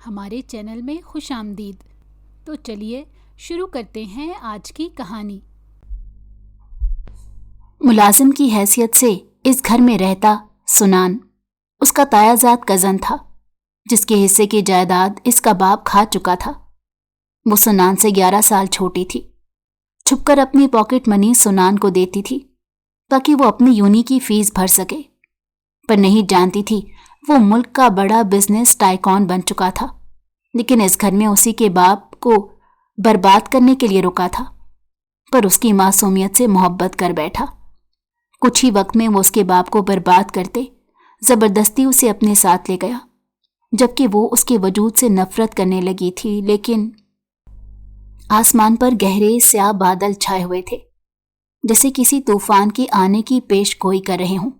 ہمارے چینل میں خوش آمدید۔ تو چلیے شروع کرتے ہیں آج کی کہانی۔ ملازم کی حیثیت سے اس گھر میں رہتا سنان اس کا تایا زاد کزن تھا، جس کے حصے کی جائیداد اس کا باپ کھا چکا تھا۔ وہ سنان سے 11 سال چھوٹی تھی۔ چھپ کر اپنی پاکٹ منی سنان کو دیتی تھی تاکہ وہ اپنی یونی کی فیس بھر سکے، پر نہیں جانتی تھی وہ ملک کا بڑا بزنس ٹائکون بن چکا تھا، لیکن اس گھر میں اسی کے باپ کو برباد کرنے کے لیے رکا تھا، پر اس کی معصومیت سے محبت کر بیٹھا۔ کچھ ہی وقت میں وہ اس کے باپ کو برباد کرتے زبردستی اسے اپنے ساتھ لے گیا، جبکہ وہ اس کے وجود سے نفرت کرنے لگی تھی۔ لیکن آسمان پر گہرے سیاہ بادل چھائے ہوئے تھے، جیسے کسی طوفان کے آنے کی پیش گوئی کر رہے ہوں۔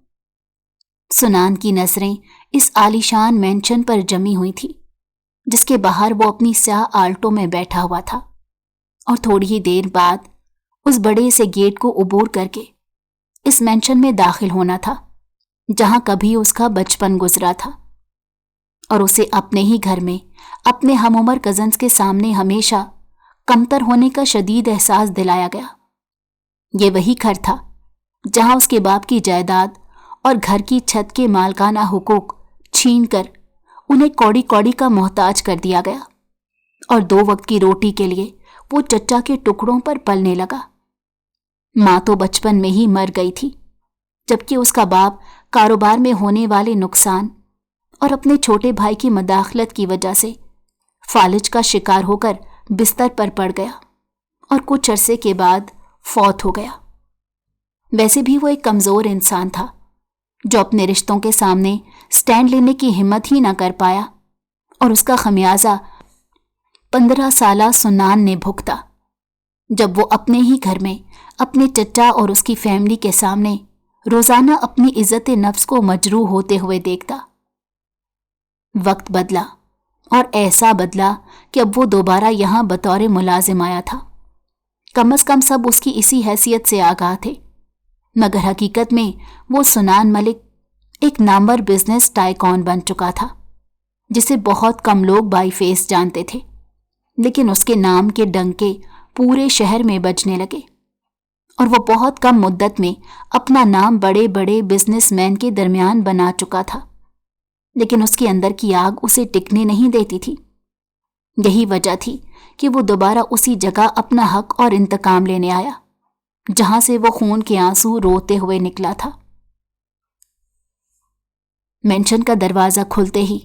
سنان کی نظریں اس عالیشان مینشن پر جمی ہوئی تھی، جس کے باہر وہ اپنی سیاہ آلٹو میں بیٹھا ہوا تھا، اور تھوڑی ہی دیر بعد اس بڑے سے گیٹ کو عبور کر کے اس مینشن میں داخل ہونا تھا جہاں کبھی اس کا بچپن گزرا تھا، اور اسے اپنے ہی گھر میں اپنے ہم عمر کزنز کے سامنے ہمیشہ کمتر ہونے کا شدید احساس دلایا گیا۔ یہ وہی گھر تھا جہاں اس کے باپ کی جائیداد اور گھر کی چھت کے مالکانہ حقوق چھین کر انہیں کوڑی کوڑی کا محتاج کر دیا گیا، اور 2 وقت کی روٹی کے لیے وہ چچا کے ٹکڑوں پر پلنے لگا۔ ماں تو بچپن میں ہی مر گئی تھی، جبکہ اس کا باپ کاروبار میں ہونے والے نقصان اور اپنے چھوٹے بھائی کی مداخلت کی وجہ سے فالج کا شکار ہو کر بستر پر پڑ گیا اور کچھ عرصے کے بعد فوت ہو گیا۔ ویسے بھی وہ ایک کمزور انسان تھا جو اپنے رشتوں کے سامنے سٹینڈ لینے کی ہمت ہی نہ کر پایا، اور اس کا خمیازہ 15 سالہ سنان نے بھگتا جب وہ اپنے ہی گھر میں اپنے چچا اور اس کی فیملی کے سامنے روزانہ اپنی عزت نفس کو مجروح ہوتے ہوئے دیکھتا۔ وقت بدلا، اور ایسا بدلا کہ اب وہ دوبارہ یہاں بطور ملازم آیا تھا۔ کم از کم سب اس کی اسی حیثیت سے آگاہ تھے، مگر حقیقت میں وہ سنان ملک ایک نامور بزنس ٹائکون بن چکا تھا جسے بہت کم لوگ بائی فیس جانتے تھے، لیکن اس کے نام کے ڈنکے پورے شہر میں بجنے لگے، اور وہ بہت کم مدت میں اپنا نام بڑے بڑے بزنس مین کے درمیان بنا چکا تھا، لیکن اس کے اندر کی آگ اسے ٹکنے نہیں دیتی تھی۔ یہی وجہ تھی کہ وہ دوبارہ اسی جگہ اپنا حق اور انتقام لینے آیا جہاں سے وہ خون کے آنسو روتے ہوئے نکلا تھا۔ مینشن کا دروازہ کھلتے ہی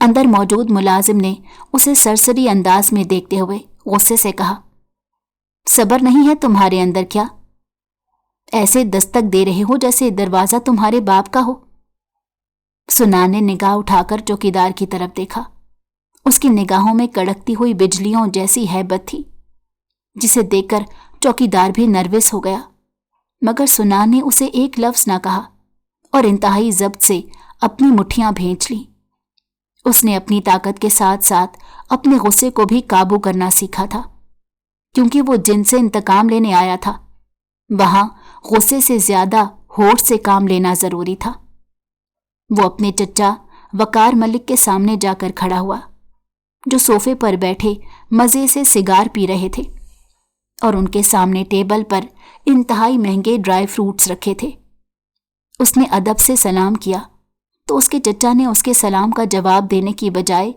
اندر موجود ملازم نے اسے سرسری انداز میں دیکھتے ہوئے غصے سے کہا، صبر نہیں ہے تمہارے اندر کیا؟ ایسے دستک دے رہے ہو جیسے دروازہ تمہارے باپ کا ہو۔ سنان نے نگاہ اٹھا کر چوکیدار کی طرف دیکھا۔ اس کی نگاہوں میں کڑکتی ہوئی بجلیوں جیسی ہیبت تھی، جسے دیکھ کر چوکیدار بھی نروس ہو گیا، مگر سنان نے اسے ایک لفظ نہ کہا اور انتہائی ضبط سے اپنی مٹھیاں بھینچ لیں۔ اس نے اپنی طاقت کے ساتھ ساتھ اپنے غصے کو بھی قابو کرنا سیکھا تھا، کیونکہ وہ جن سے انتقام لینے آیا تھا وہاں غصے سے زیادہ ہوش سے کام لینا ضروری تھا۔ وہ اپنے چچا وقار ملک کے سامنے جا کر کھڑا ہوا، جو صوفے پر بیٹھے مزے سے سگار پی رہے تھے، اور ان کے سامنے ٹیبل پر انتہائی مہنگے ڈرائی فروٹس رکھے تھے۔ اس نے ادب سے سلام کیا تو اس کے چچا نے اس کے سلام کا جواب دینے کی بجائے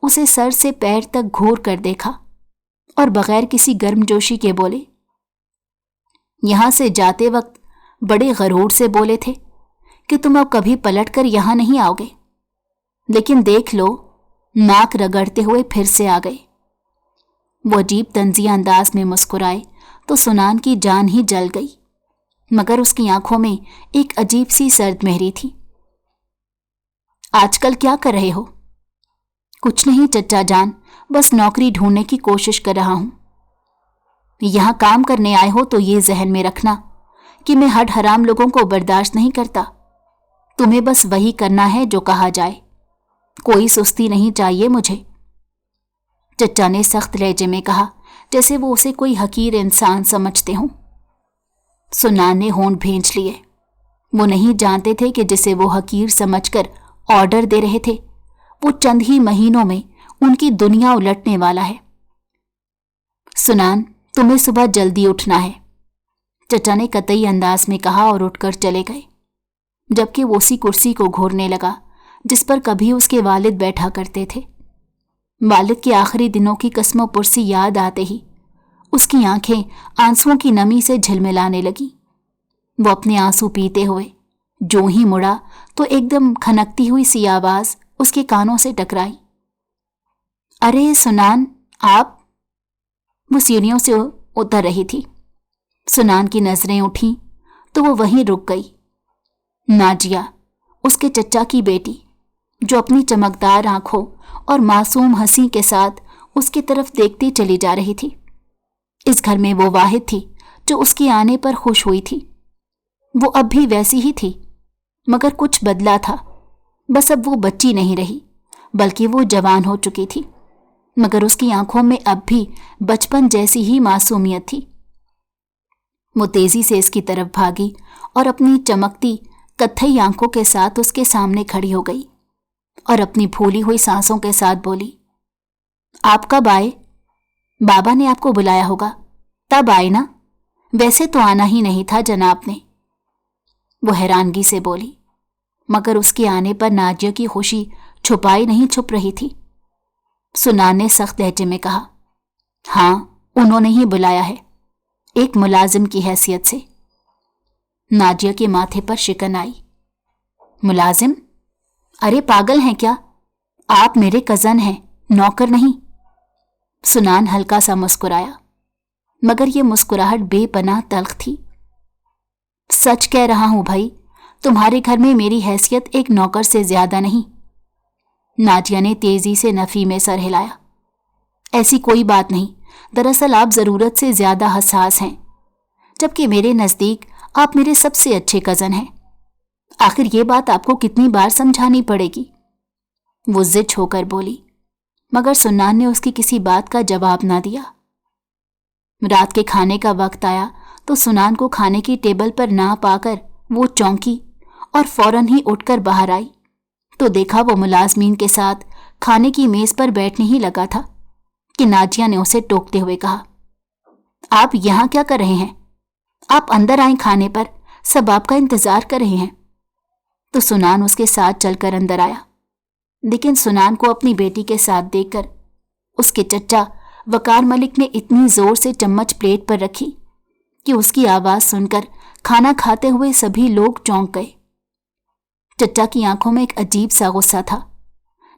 اسے سر سے پیر تک گھور کر دیکھا اور بغیر کسی گرم جوشی کے بولے، یہاں سے جاتے وقت بڑے غرور سے بولے تھے کہ تم اب کبھی پلٹ کر یہاں نہیں آؤ گے، لیکن دیکھ لو، ناک رگڑتے ہوئے پھر سے آ گئے۔ وہ عجیب طنزیہ انداز میں مسکرائے تو سنان کی جان ہی جل گئی، مگر اس کی آنکھوں میں ایک عجیب سی سرد مہری تھی۔ آج کل کیا کر رہے ہو؟ کچھ نہیں چچا جان، بس نوکری ڈھونڈنے کی کوشش کر رہا ہوں۔ یہاں کام کرنے آئے ہو تو یہ ذہن میں رکھنا کہ میں ہڈ حرام لوگوں کو برداشت نہیں کرتا۔ تمہیں بس وہی کرنا ہے جو کہا جائے، کوئی سستی نہیں چاہیے مجھے۔ چچا نے سخت لہجے میں کہا، جیسے وہ اسے کوئی حقیر انسان سمجھتے ہوں۔ سنان نے ہونٹ بھینچ لیے۔ وہ نہیں جانتے تھے کہ جسے وہ حقیر سمجھ کر آرڈر دے رہے تھے، وہ چند ہی مہینوں میں उनकी दुनिया उलटने वाला है। सुनान, तुम्हें सुबह जल्दी उठना है, चचा ने कतई अंदाज में कहा और उठकर चले गए, जबकि वो उसी कुर्सी को घूरने लगा जिस पर कभी उसके वालिद बैठा करते थे। वालिद के आखिरी दिनों की कस्मों पुरसी याद आते ही उसकी आंखें आंसुओं की नमी से झिलमिलाने लगी। वो अपने आंसू पीते हुए जो ही मुड़ा तो एकदम खनकती हुई सी आवाज उसके कानों से टकराई। अरे सुनान, आप? वो सीढ़ियों से उतर रही थी। सुनान की नजरें उठीं तो वो वहीं रुक गई। नाजिया, उसके चचा की बेटी, जो अपनी चमकदार आंखों और मासूम हंसी के साथ उसकी तरफ देखती चली जा रही थी। इस घर में वो वाहिद थी जो उसके आने पर खुश हुई थी। वो अब भी वैसी ही थी, मगर कुछ बदला था। बस अब वो बच्ची नहीं रही, बल्कि वो जवान हो चुकी थी, मगर उसकी आंखों में अब भी बचपन जैसी ही मासूमियत थी। वो तेजी से इसकी तरफ भागी और अपनी चमकती कत्थई आंखों के साथ उसके सामने खड़ी हो गई और अपनी फूली हुई सांसों के साथ बोली, आप कब आए? बाबा ने आपको बुलाया होगा, तब आए ना? वैसे तो आना ही नहीं था जनाब ने। वो हैरानगी से बोली, मगर उसके आने पर नाजिया की खुशी छुपाई नहीं छुप रही थी। सुनान ने सख्त लहजे में कहा, हाँ, उन्होंने ही बुलाया है, एक मुलाजिम की हैसियत से। नाजिया के माथे पर शिकन आई। मुलाजिम? अरे पागल हैं क्या? आप मेरे कजन हैं, नौकर नहीं। सुनान हल्का सा मुस्कुराया, मगर ये मुस्कुराहट बेपनाह तल्ख थी। सच कह रहा हूं भाई, तुम्हारे घर में मेरी हैसियत एक नौकर से ज्यादा नहीं। नाजिया ने तेजी से नफी में सर हिलाया। ऐसी कोई बात नहीं, दरअसल आप जरूरत से ज्यादा हसास हैं, जबकि मेरे नजदीक आप मेरे सबसे अच्छे कजन हैं। आखिर ये बात आपको कितनी बार समझानी पड़ेगी? वो जिद होकर बोली, मगर सुनान ने उसकी किसी बात का जवाब ना दिया। रात के खाने का वक्त आया तो सुनान को खाने की टेबल पर ना पाकर वो चौंकी और फौरन ही उठकर बाहर आई तो देखा वो मुलाजमीन के साथ खाने की मेज पर बैठने ही लगा था कि नाजिया ने उसे टोकते हुए कहा, आप यहां क्या कर रहे हैं? आप अंदर आए खाने पर, सब आपका इंतजार कर रहे हैं। तो सुनान उसके साथ चलकर अंदर आया, लेकिन सुनान को अपनी बेटी के साथ देखकर उसके चचा वकार मलिक ने इतनी जोर से चम्मच प्लेट पर रखी कि उसकी आवाज सुनकर खाना खाते हुए सभी लोग चौंक गए। चचा की आंखों में एक अजीब सा गुस्सा था,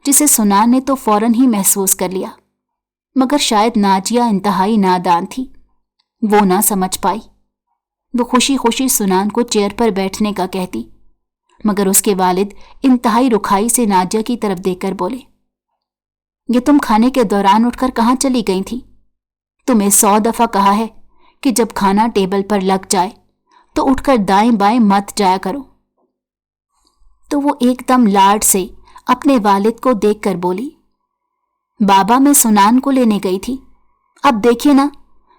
जिसे सुनान ने तो फौरन ही महसूस कर लिया, मगर शायद नाजिया इंतहाई नादान थी, वो ना समझ पाई। वो खुशी खुशी सुनान को चेयर पर बैठने का कहती, मगर उसके वालिद इंतहाई रुखाई से नाजिया की तरफ देखकर बोले, ये तुम खाने के दौरान उठकर कहाँ चली गई थी? तुम्हें 100 दफा कहा है कि जब खाना टेबल पर लग जाए तो उठकर दाएं बाएं मत जाया करो। तो वो एकदम लाड से अपने वालिद को देखकर बोली, बाबा, मैं सुनान को लेने गई थी, अब देखिए ना,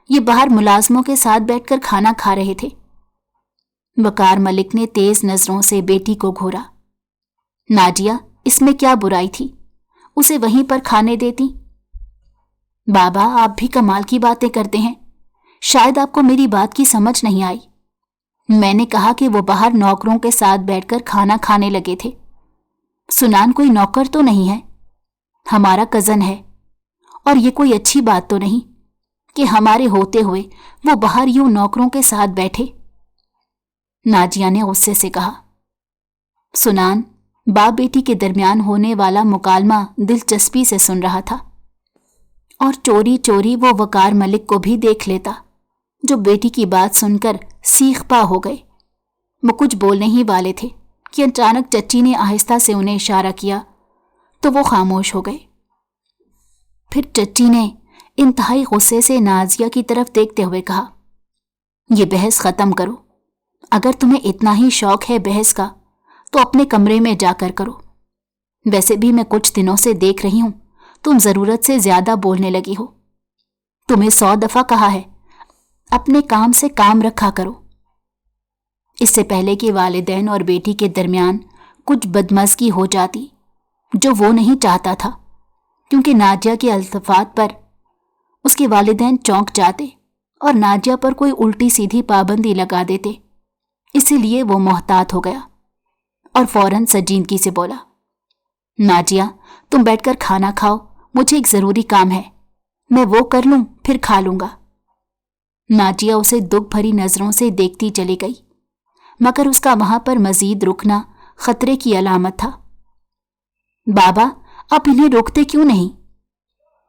ये बाहर मुलाजमों के साथ बैठकर खाना खा रहे थे। वकार मलिक ने तेज नजरों से बेटी को घूरा। नाजिया, इसमें क्या बुराई थी? उसे वहीं पर खाने देती। बाबा, आप भी कमाल की बातें करते हैं, शायद आपको मेरी बात की समझ नहीं आई। मैंने कहा कि वो बाहर नौकरों के साथ बैठकर खाना खाने लगे थे। सुनान कोई नौकर तो नहीं है, हमारा कजन है, और ये कोई अच्छी बात तो नहीं कि हमारे होते हुए वो बाहर यूं नौकरों के साथ बैठे। नाजिया ने गुस्से से कहा। सुनान बाप बेटी के दरमियान होने वाला मुकालमा दिलचस्पी से सुन रहा था, और चोरी चोरी वो वकार मलिक को भी देख लेता, जो बेटी की बात सुनकर सीख पा हो गए। वो कुछ बोलने ही वाले थे कि अचानक चच्ची ने आहिस्ता से उन्हें इशारा किया तो वो खामोश हो गए। फिर चच्ची ने इंतहाई गुस्से से नाजिया की तरफ देखते हुए कहा, ये बहस खत्म करो। अगर तुम्हें इतना ही शौक है बहस का तो अपने कमरे में जाकर करो। वैसे भी मैं कुछ दिनों से देख रही हूं तुम जरूरत से ज्यादा बोलने लगी हो। तुम्हें 100 दफा कहा है, अपने काम से काम रखा करो। इससे पहले कि वालिदैन और बेटी के दरमियान कुछ बदमज़गी हो जाती, जो वो नहीं चाहता था, क्योंकि नाजिया के अल्तफात पर उसके वालिदैन चौंक जाते और नाजिया पर कोई उल्टी सीधी पाबंदी लगा देते। इसीलिए वो मोहतात हो गया और फौरन संजीदगी से बोला, नाजिया तुम बैठकर खाना खाओ, मुझे एक ज़रूरी काम है, मैं वो कर लूं फिर खा लूंगा। नाजिया उसे दुख भरी नज़रों से देखती चली गई, मगर उसका वहां पर मजीद रुकना खतरे की अलामत था। बाबा आप इन्हें रोकते क्यों नहीं?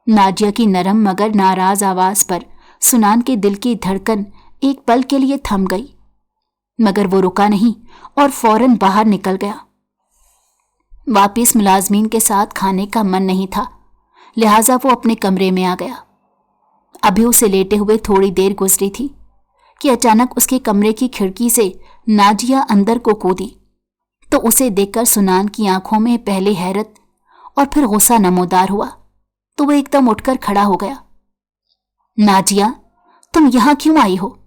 नाजिया की नरम मगर नाराज आवाज पर सुनान के दिल की धड़कन एक पल के लिए थम गई, मगर वो रुका नहीं और फौरन बाहर निकल गया। वापिस मुलाजमीन के साथ खाने का मन नहीं था, लिहाजा वो अपने कमरे में आ गया। अभी उसे लेटे हुए थोड़ी देर गुजरी थी कि अचानक उसके कमरे की खिड़की से नाजिया अंदर को कूदी, तो उसे देखकर सुनान की आंखों में पहले हैरत और फिर गुस्सा नमोदार हुआ, तो वह एकदम उठकर खड़ा हो गया। नाजिया तुम यहां क्यों आई हो?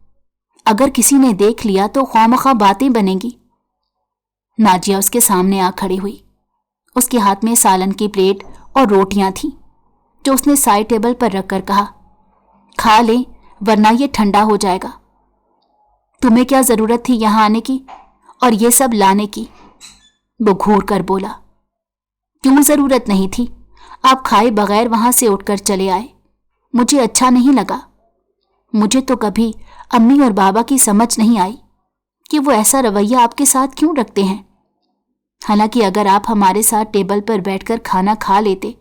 अगर किसी ने देख लिया तो ख्वामख्वाह बातें बनेंगी। नाजिया उसके सामने आ खड़ी हुई। उसके हाथ में सालन की प्लेट और रोटियां थीं, जो उसने साइड टेबल पर रखकर कहा, खा ले वरना ये ठंडा हो जाएगा। तुम्हें क्या जरूरत थी यहां आने की और ये सब लाने की? वो घूर कर बोला, क्यों जरूरत नहीं थी? आप खाए बगैर वहां से उठकर चले आए, मुझे अच्छा नहीं लगा। मुझे तो कभी अम्मी और बाबा की समझ नहीं आई कि वो ऐसा रवैया आपके साथ क्यों रखते हैं। हालांकि अगर आप हमारे साथ टेबल पर बैठकर खाना खा लेते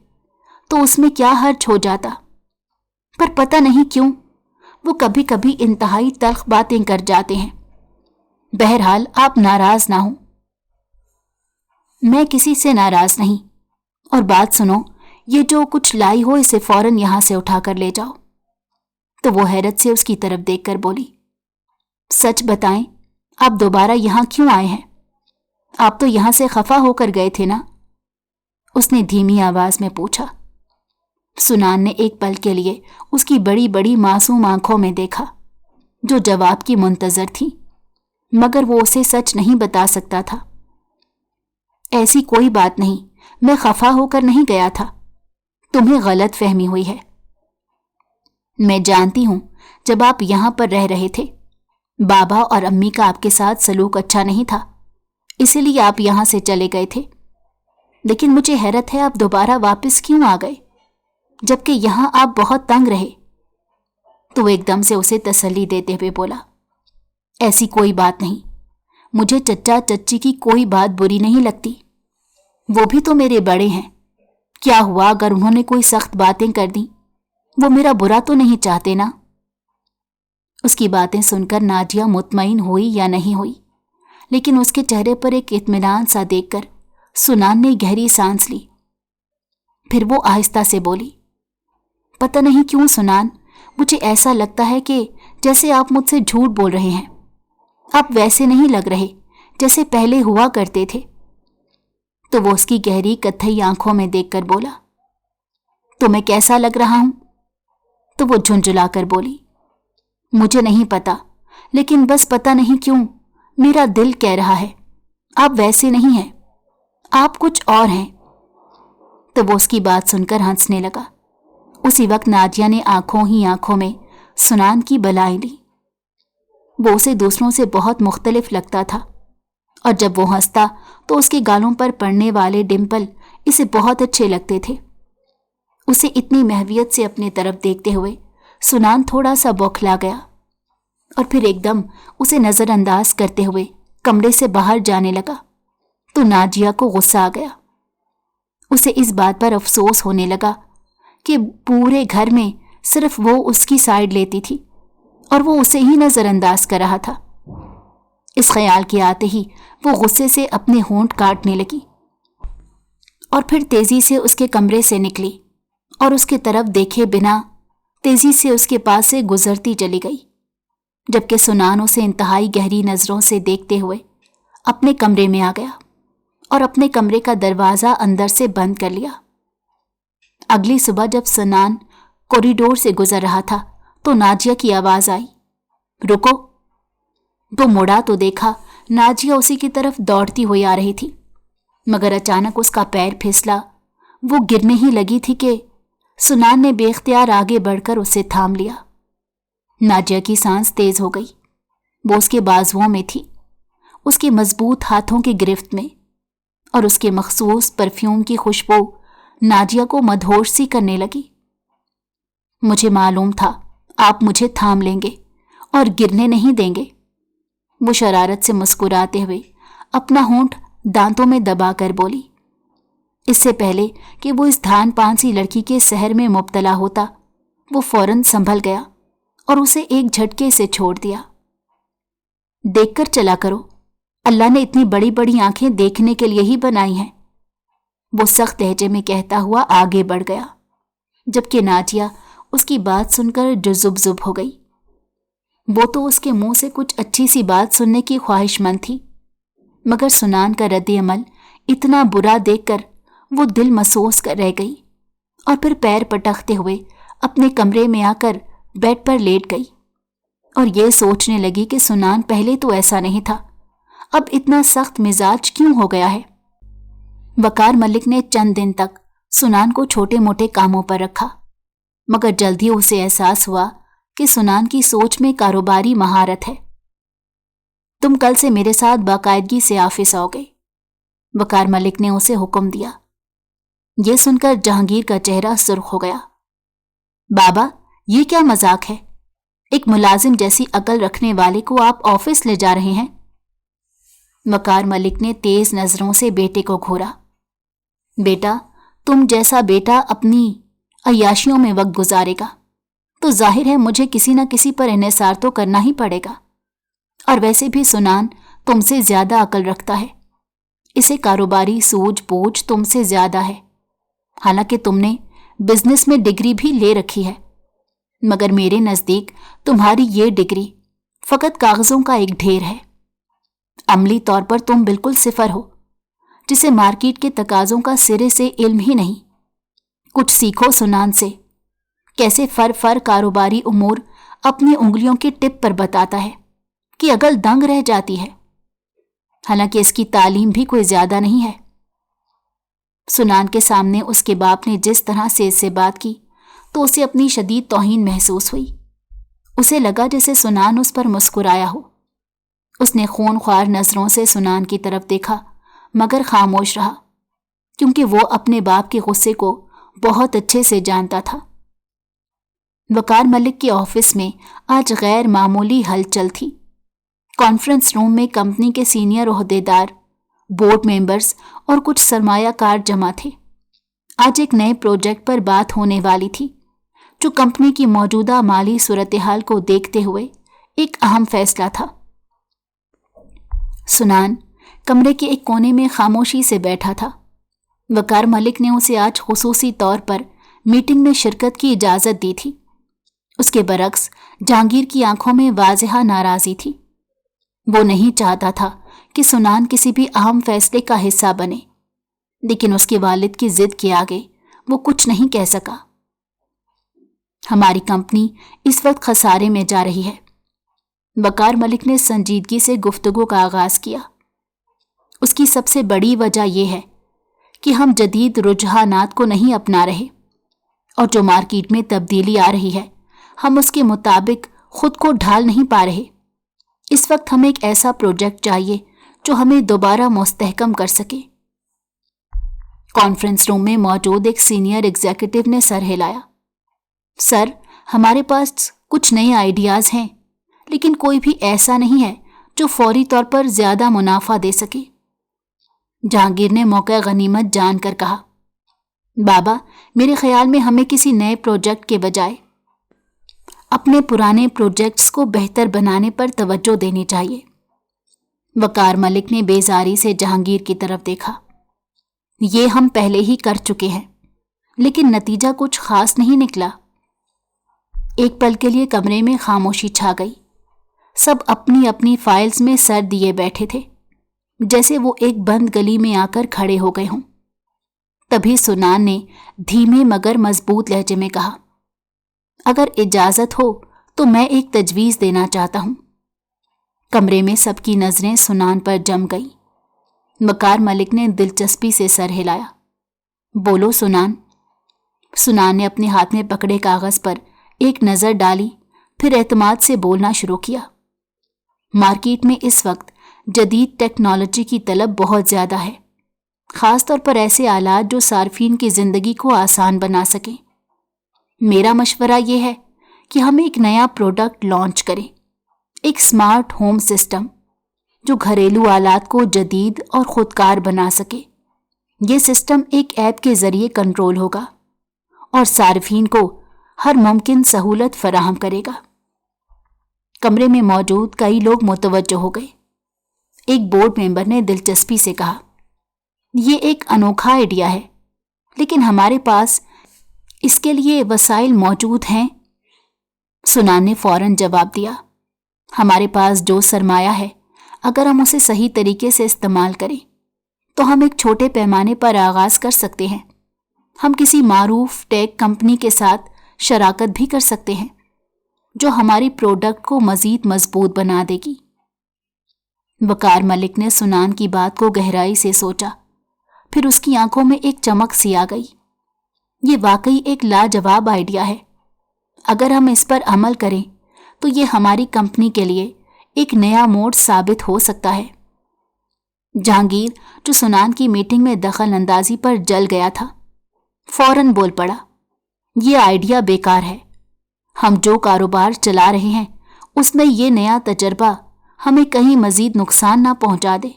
तो उसमें क्या हर्ज हो जाता, पर पता नहीं क्यों वो कभी कभी इंतहाई तल्ख बातें कर जाते हैं। बहरहाल आप नाराज ना हो। मैं किसी से नाराज नहीं। और बात सुनो, ये जो कुछ लाई हो इसे फौरन यहां से उठाकर ले जाओ। तो वो हैरत से उसकी तरफ देखकर बोली, सच बताएं आप दोबारा यहां क्यों आए हैं? आप तो यहां से खफा होकर गए थे ना? उसने धीमी आवाज में पूछा। सुनान ने एक पल के लिए उसकी बड़ी बड़ी मासूम आंखों में देखा, जो जवाब की मुंतजर थी, मगर वो उसे सच नहीं बता सकता था। ऐसी कोई बात नहीं, मैं खफा होकर नहीं गया था, तुम्हें गलत फहमी हुई है। मैं जानती हूं जब आप यहां पर रह रहे थे बाबा और अम्मी का आपके साथ सलूक अच्छा नहीं था, इसीलिए आप यहां से चले गए थे। लेकिन मुझे हैरत है आप दोबारा वापस क्यों आ गए, जबकि यहां आप बहुत तंग रहे। तो वो एकदम से उसे तसल्ली देते हुए बोला, ऐसी कोई बात नहीं, मुझे चच्चा चच्ची की कोई बात बुरी नहीं लगती, वो भी तो मेरे बड़े हैं। क्या हुआ अगर उन्होंने कोई सख्त बातें कर दी, वो मेरा बुरा तो नहीं चाहते ना? उसकी बातें सुनकर नाजिया मुतमईन हुई या नहीं हुई, लेकिन उसके चेहरे पर एक इत्मीनान सा देखकर सुनान ने गहरी सांस ली। फिर वो आहिस्ता से बोली, पता नहीं क्यों सुनान, मुझे ऐसा लगता है कि जैसे आप मुझसे झूठ बोल रहे हैं। आप वैसे नहीं लग रहे जैसे पहले हुआ करते थे। तो वो उसकी गहरी कत्थई आंखों में देखकर बोला, तुम्हें कैसा लग रहा हूं? तो वो झुंझुलाकर बोली, मुझे नहीं पता, लेकिन बस पता नहीं क्यों मेरा दिल कह रहा है आप वैसे नहीं हैं, आप कुछ और हैं। तो वो उसकी बात सुनकर हंसने लगा। उसी वक्त नाजिया ने आंखों ही आंखों में सुनान की बलाई ली। वो उसे दूसरों से बहुत मुख्तलिफ लगता था, और जब वो हंसता तो उसके गालों पर पड़ने वाले डिंपल इसे बहुत अच्छे लगते थे। उसे इतनी महवियत से अपने तरफ देखते हुए सुनान थोड़ा सा बौखला गया और फिर एकदम उसे नजरअंदाज करते हुए कमरे से बाहर जाने लगा। तो नाजिया को गुस्सा आ गया। उसे इस बात पर अफसोस होने लगा कि पूरे घर में सिर्फ वो उसकी साइड लेती थी और वो उसे ही नजरअंदाज कर रहा था। इस ख्याल के आते ही वो गुस्से से अपने होंठ काटने लगी और फिर तेजी से उसके कमरे से निकली और उसके तरफ देखे बिना तेजी से उसके पास से गुजरती चली गई, जबकि सुनान उसे इंतहाई गहरी नजरों से देखते हुए अपने कमरे में आ गया और अपने कमरे का दरवाजा अंदर से बंद कर लिया। अगली सुबह जब सुनान कॉरिडोर से गुजर रहा था तो नाजिया की आवाज आई, रुको। वो मुड़ा तो देखा नाजिया उसी की तरफ दौड़ती हुई आ रही थी, मगर अचानक उसका पैर फिसला वो गिरने ही लगी थी कि सुनान ने बेख्तियार आगे बढ़कर उसे थाम लिया। नाजिया की सांस तेज हो गई। वो उसके बाजुओं में थी, उसके मजबूत हाथों की गिरफ्त में, और उसके मखसूस परफ्यूम की खुशबू नाजिया को मदहोश सी करने लगी। मुझे मालूम था आप मुझे थाम लेंगे और गिरने नहीं देंगे। वो शरारत से मुस्कुराते हुए अपना होंठ दांतों में दबाकर बोली। इससे पहले कि वो इस धान पान सी लड़की के सहर में मुब्तला होता, वो फौरन संभल गया और उसे एक झटके से छोड़ दिया। देखकर चला करो, अल्लाह ने इतनी बड़ी बड़ी आंखें देखने के लिए ही बनाई हैं। वो सख्त लहजे में कहता हुआ आगे बढ़ गया, जबकि नाजिया उसकी बात सुनकर जुजुब हो गई। वो तो उसके मुंह से कुछ अच्छी सी बात सुनने की ख्वाहिशमंद थी, मगर सुनान का रद्द अमल इतना बुरा देखकर वो दिल महसूस कर रह गई और फिर पैर पटकते हुए अपने कमरे में आकर बेड पर लेट गई और ये सोचने लगी कि सुनान पहले तो ऐसा नहीं था, अब इतना सख्त मिजाज क्यों हो गया है। वकार मलिक ने चंद दिन तक सुनान को छोटे मोटे कामों पर रखा, मगर जल्दी उसे एहसास हुआ कि सुनान की सोच में कारोबारी महारत है। तुम कल से मेरे साथ बाकायदगी से ऑफिस आओगे, वकार मलिक ने उसे हुक्म दिया। यह सुनकर जहांगीर का चेहरा सुर्ख हो गया। बाबा, ये क्या मजाक है? एक मुलाजिम जैसी अकल रखने वाले को आप ऑफिस ले जा रहे हैं? वकार मलिक ने तेज नजरों से बेटे को घूरा। बेटा, तुम जैसा बेटा अपनी अय्याशियों में वक्त गुजारेगा तो जाहिर है मुझे किसी न किसी पर इन्हिसार तो करना ही पड़ेगा, और वैसे भी सुनान तुमसे ज्यादा अकल रखता है, इसे कारोबारी सूझबूझ तुमसे ज्यादा है। हालांकि तुमने बिजनेस में डिग्री भी ले रखी है, मगर मेरे नजदीक तुम्हारी ये डिग्री फकत कागजों का एक ढेर है। अमली तौर पर तुम बिल्कुल सिफर हो, जिसे मार्केट के तकाजों का सिरे से इल्म ही नहीं। कुछ सीखो सुनान से, कैसे फर कारोबारी उमूर अपनी उंगलियों के टिप पर बताता है कि अकल दंग रह जाती है। हालांकि इसकी तालीम भी कोई ज्यादा नहीं है। सुनान के सामने उसके बाप ने जिस तरह से इससे बात की तो उसे अपनी शदीद तौहीन महसूस हुई। उसे लगा जैसे सुनान उस पर मुस्कुराया हो। उसने खूनख्वार नजरों से सुनान की तरफ देखा, मगर खामोश रहा, क्योंकि वो अपने बाप के गुस्से को बहुत अच्छे से जानता था। वकार मलिक के ऑफिस में आज गैर मामूली हलचल थी। कॉन्फ्रेंस रूम में कंपनी के सीनियर ओहदेदार, बोर्ड मेंबर्स और कुछ सरमायाकार जमा थे। आज एक नए प्रोजेक्ट पर बात होने वाली थी, जो कंपनी की मौजूदा माली सूरत-ए-हाल को देखते हुए एक अहम फैसला था। सुनान कमरे के एक कोने में खामोशी से बैठा था। वकार मलिक ने उसे आज खुसूसी तौर पर मीटिंग में शिरकत की इजाजत दी थी। उसके बरक्स जहांगीर की आंखों में वाज़ेह नाराजी थी। वो नहीं चाहता था कि सुनान किसी भी अहम फैसले का हिस्सा बने, लेकिन उसके वालिद की जिद के आगे वो कुछ नहीं कह सका। हमारी कंपनी इस वक्त खसारे में जा रही है, वकार मलिक ने संजीदगी से गुफ्तगू का आगाज किया। उसकी सबसे बड़ी वजह यह है कि हम जदीद रुझानात को नहीं अपना रहे, और जो मार्केट में तब्दीली आ रही है हम उसके मुताबिक खुद को ढाल नहीं पा रहे। इस वक्त हमें एक ऐसा प्रोजेक्ट चाहिए जो हमें दोबारा मुस्तहकम कर सके। कॉन्फ्रेंस रूम में मौजूद एक सीनियर एग्जीक्यूटिव ने सर हिलाया। सर, हमारे पास कुछ नए आइडियाज हैं, लेकिन कोई भी ऐसा नहीं है जो फौरी तौर पर ज्यादा मुनाफा दे सके। जहांगीर ने मौका गनीमत जानकर कहा, बाबा, मेरे ख्याल में हमें किसी नए प्रोजेक्ट के बजाय अपने पुराने प्रोजेक्ट्स को बेहतर बनाने पर तवज्जो देनी चाहिए। वकार मलिक ने बेजारी से जहांगीर की तरफ देखा। ये हम पहले ही कर चुके हैं, लेकिन नतीजा कुछ खास नहीं निकला। एक पल के लिए कमरे में खामोशी छा गई। सब अपनी अपनी फाइल्स में सर दिए बैठे थे, जैसे वो एक बंद गली में आकर खड़े हो गए हों। तभी सुनान ने धीमे मगर मजबूत लहजे में कहा, अगर इजाजत हो तो मैं एक तजवीज देना चाहता हूं। कमरे में सबकी नजरें सुनान पर जम गई। वकार मलिक ने दिलचस्पी से सर हिलाया। بولو سنان۔ سنان نے اپنے ہاتھ میں پکڑے کاغذ پر ایک نظر ڈالی، پھر اعتماد سے بولنا شروع کیا۔ مارکیٹ میں اس وقت جدید ٹیکنالوجی کی طلب بہت زیادہ ہے، خاص طور پر ایسے آلات جو صارفین کی زندگی کو آسان بنا سکیں۔ میرا مشورہ یہ ہے کہ ہم ایک نیا پروڈکٹ لانچ کریں، ایک اسمارٹ ہوم سسٹم جو گھریلو آلات کو جدید اور خودکار بنا سکے۔ یہ سسٹم ایک ایپ کے ذریعے کنٹرول ہوگا اور صارفین کو ہر ممکن سہولت فراہم کرے گا۔ کمرے میں موجود کئی لوگ متوجہ ہو گئے۔ ایک بورڈ ممبر نے دلچسپی سے کہا، یہ ایک انوکھا آئیڈیا ہے، لیکن ہمارے پاس اس کے لیے وسائل موجود ہیں؟ سنان نے فوراً جواب دیا، ہمارے پاس جو سرمایہ ہے، اگر ہم اسے صحیح طریقے سے استعمال کریں تو ہم ایک چھوٹے پیمانے پر آغاز کر سکتے ہیں۔ ہم کسی معروف ٹیک کمپنی کے ساتھ شراکت بھی کر سکتے ہیں جو ہماری پروڈکٹ کو مزید مضبوط بنا دے گی۔ وقار ملک نے سنان کی بات کو گہرائی سے سوچا، پھر اس کی آنکھوں میں ایک چمک سی آ گئی۔ یہ واقعی ایک لاجواب آئیڈیا ہے۔ اگر ہم اس پر عمل کریں تو یہ ہماری کمپنی کے لیے ایک نیا موڑ ثابت ہو سکتا ہے۔ جہانگیر، جو سنان کی میٹنگ میں دخل اندازی پر جل گیا تھا، فوراً بول پڑا، یہ آئیڈیا بیکار ہے۔ ہم جو کاروبار چلا رہے ہیں اس میں یہ نیا تجربہ ہمیں کہیں مزید نقصان نہ پہنچا دے۔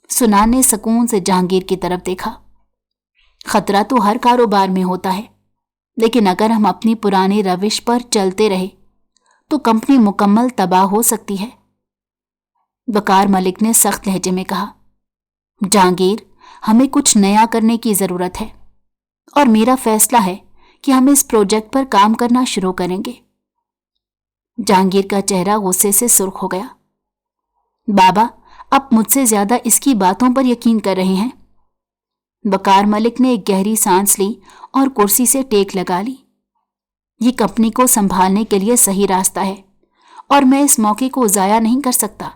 سنان نے سکون سے جہانگیر کی طرف دیکھا۔ خطرہ تو ہر کاروبار میں ہوتا ہے، لیکن اگر ہم اپنی پرانی روش پر چلتے رہے تو کمپنی مکمل تباہ ہو سکتی ہے۔ وقار ملک نے سخت لہجے میں کہا، جہانگیر، ہمیں کچھ نیا کرنے کی ضرورت ہے اور میرا فیصلہ ہے کہ ہم اس پروجیکٹ پر کام کرنا شروع کریں گے۔ جہانگیر کا چہرہ غصے سے سرخ ہو گیا۔ بابا، آپ مجھ سے زیادہ اس کی باتوں پر یقین کر رہے ہیں۔ وقار ملک نے ایک گہری سانس لی اور کرسی سے ٹیک لگا لی۔ یہ کمپنی کو سنبھالنے کے لیے صحیح راستہ ہے اور میں اس موقع کو ضائع نہیں کر سکتا۔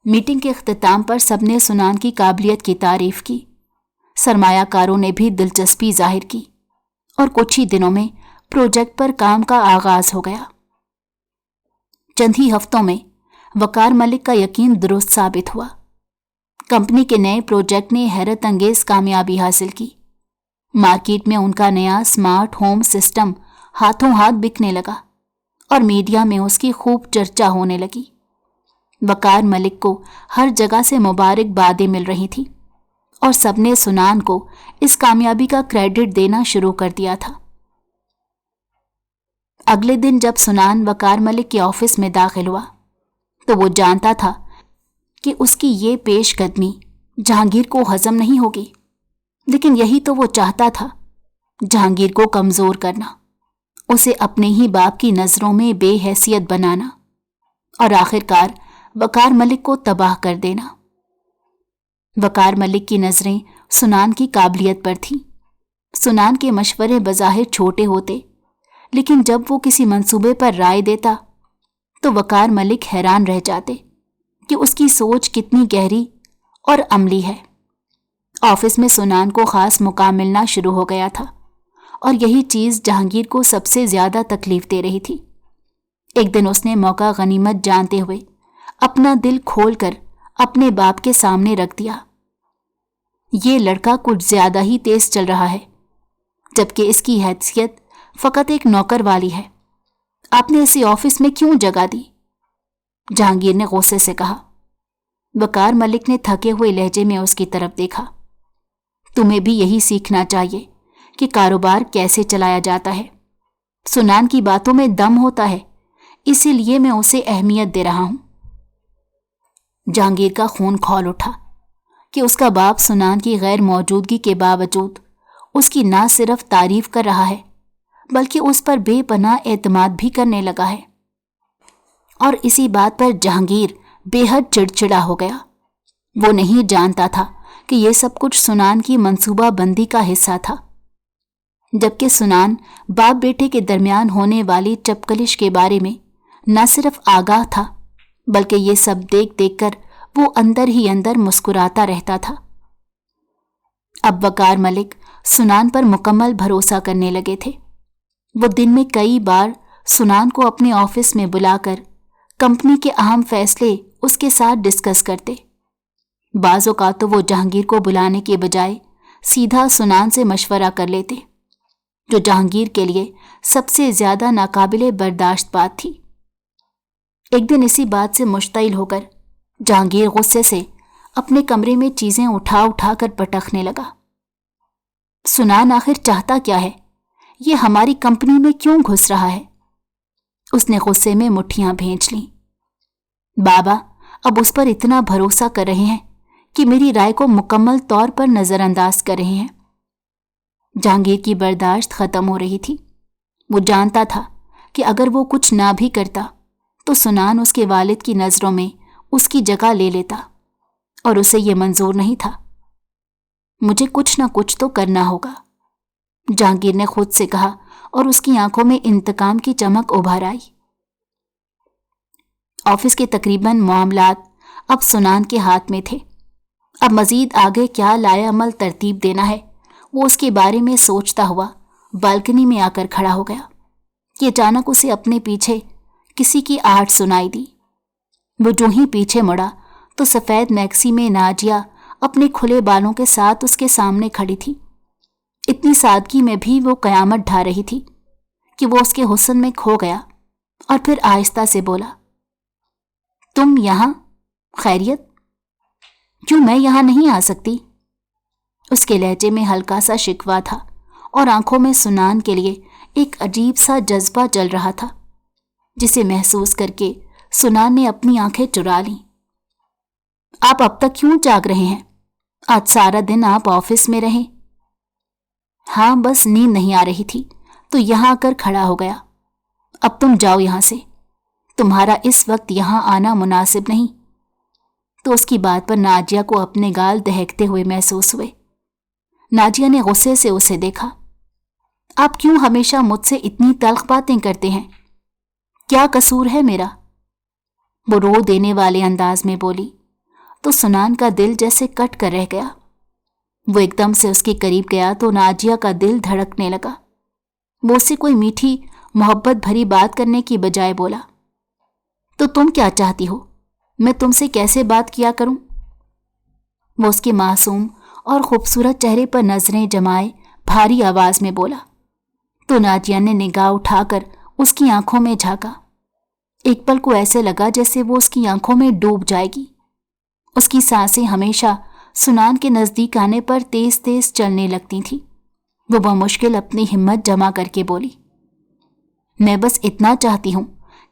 میٹنگ کے اختتام پر سب نے سنان کی قابلیت کی تعریف کی۔ سرمایہ کاروں نے بھی دلچسپی ظاہر کی اور کچھ ہی دنوں میں پروجیکٹ پر کام کا آغاز ہو گیا۔ چند ہی ہفتوں میں وقار ملک کا یقین درست ثابت ہوا۔ کمپنی کے نئے پروجیکٹ نے حیرت انگیز کامیابی حاصل کی۔ مارکیٹ میں ان کا نیا اسمارٹ ہوم سسٹم ہاتھوں ہاتھ بکنے لگا اور میڈیا میں اس کی خوب چرچا ہونے لگی۔ وقار ملک کو ہر جگہ سے مبارکبادیں مل رہی تھی اور سب نے سنان کو اس کامیابی کا کریڈٹ دینا شروع کر دیا تھا۔ اگلے دن جب سنان وقار ملک کے آفس میں داخل ہوا تو وہ جانتا تھا کہ اس کی یہ پیش قدمی جہانگیر کو ہضم نہیں ہوگی، لیکن یہی تو وہ چاہتا تھا، جہانگیر کو کمزور کرنا، اسے اپنے ہی باپ کی نظروں میں بے حیثیت بنانا اور آخرکار وقار ملک کو تباہ کر دینا۔ وقار ملک کی نظریں سنان کی قابلیت پر تھیں۔ سنان کے مشورے بظاہر چھوٹے ہوتے، لیکن جب وہ کسی منصوبے پر رائے دیتا تو وقار ملک حیران رہ جاتے کہ اس کی سوچ کتنی گہری اور عملی ہے۔ آفس میں سنان کو خاص مقام ملنا شروع ہو گیا تھا اور یہی چیز جہانگیر کو سب سے زیادہ تکلیف دے رہی تھی۔ ایک دن اس نے موقع غنیمت جانتے ہوئے اپنا دل کھول کر اپنے باپ کے سامنے رکھ دیا۔ یہ لڑکا کچھ زیادہ ہی تیز چل رہا ہے، جبکہ اس کی حیثیت فقط ایک نوکر والی ہے۔ آپ نے اسے آفس میں کیوں جگہ دی؟ جہانگیر نے غصے سے کہا۔ وقار ملک نے تھکے ہوئے لہجے میں اس کی طرف دیکھا۔ تمہیں بھی یہی سیکھنا چاہیے کہ کاروبار کیسے چلایا جاتا ہے۔ سنان کی باتوں میں دم ہوتا ہے، اسی لیے میں اسے اہمیت دے رہا ہوں۔ جہانگیر کا خون کھول اٹھا کہ اس کا باپ سنان کی غیر موجودگی کے باوجود اس کی نہ صرف تعریف کر رہا ہے بلکہ اس پر بے پناہ اعتماد بھی کرنے لگا ہے، اور اسی بات پر جہانگیر بے حد چڑچڑا ہو گیا۔ وہ نہیں جانتا تھا کہ یہ سب کچھ سنان کی منصوبہ بندی کا حصہ تھا، جبکہ سنان باپ بیٹے کے درمیان ہونے والی چپکلش کے بارے میں نہ صرف آگاہ تھا بلکہ یہ سب دیکھ دیکھ کر وہ اندر ہی اندر مسکراتا رہتا تھا۔ अब वकार मलिक सुनान पर मुकम्मल भरोसा करने लगे थे। वो दिन में कई बार सुनान को अपने ऑफिस में बुलाकर कंपनी के अहम फैसले उसके साथ डिस्कस करते। बाज़ औक़ात तो वो जहांगीर को बुलाने के बजाय सीधा सुनान से मशवरा कर लेते, जो जहांगीर के लिए सबसे ज्यादा नाकाबिले बर्दाश्त बात थी। एक दिन इसी बात से मुश्तइल होकर जहांगीर गुस्से से अपने कमरे में चीजें उठा उठा कर पटकने लगा। सुनान आखिर चाहता क्या है? ये हमारी कंपनी में क्यों घुस रहा है? उसने गुस्से में मुट्ठियां भींच लीं। बाबा अब उस पर इतना भरोसा कर रहे हैं कि मेरी राय को मुकम्मल तौर पर नजरअंदाज कर रहे हैं। जहांगीर की बर्दाश्त खत्म हो रही थी। वो जानता था कि अगर वो कुछ ना भी करता तो सुनान उसके वालिद की नजरों में उसकी जगह ले लेता, और उसे ये मंजूर नहीं था। मुझे कुछ ना कुछ तो करना होगा, जहांगीर ने खुद से कहा, और उसकी आंखों में इंतकाम की चमक उभर आई। ऑफिस के तकरीबन मामलात अब सुनान के हाथ में थे। अब मजीद आगे क्या लाए अमल तरतीब देना है, वो उसके बारे में सोचता हुआ बालकनी में आकर खड़ा हो गया कि अचानक उसे अपने पीछे किसी की आहट सुनाई दी। वो जो ही पीछे मुड़ा तो सफ़ेद मैक्सी में नाजिया अपने खुले बालों के साथ उसके सामने खड़ी थी। इतनी सादगी में भी वो कयामत ढा रही थी कि वो उसके हुस्न में खो गया, और फिर आहिस्ता से बोला, तुम यहाँ? खैरियत? क्यों मैं यहाँ नहीं आ सकती? उसके लहजे में हल्का सा शिकवा था और आंखों में सुनान के लिए एक अजीब सा जज्बा चल रहा था, जिसे महसूस करके सुनान ने अपनी आंखें चुरा लीं। आप अब तक क्यों जाग रहे हैं? आज सारा दिन आप ऑफिस में रहे? हाँ, बस नींद नहीं आ रही थी तो यहाँ आकर खड़ा हो गया। अब तुम जाओ यहाँ से, तुम्हारा इस वक्त यहाँ आना मुनासिब नहीं। तो उसकी बात पर नाजिया को अपने गाल दहकते हुए महसूस हुए। नाजिया ने गुस्से से उसे देखा। आप क्यों हमेशा मुझसे इतनी तल्ख बातें करते हैं? क्या कसूर है मेरा? वो रो देने वाले अंदाज में बोली तो सुनान का दिल जैसे कट कर रह गया। वो एकदम से उसके करीब गया तो नाजिया का दिल धड़कने लगा। वो उससे कोई मीठी मोहब्बत भरी बात करने की बजाय बोला, तो तुम क्या चाहती हो? मैं तुमसे कैसे बात किया करूं? वो उसके मासूम और खूबसूरत चेहरे पर नजरें जमाए भारी आवाज में बोला। तो नाजिया ने निगाह उठाकर उसकी आंखों में झांका। एक पल को ऐसे लगा जैसे वो उसकी आंखों में डूब जाएगी। उसकी सांसें हमेशा सुनान के नजदीक आने पर तेज तेज चलने लगती थी। वो बमुश्किल अपनी हिम्मत जमा करके बोली, मैं बस इतना चाहती हूं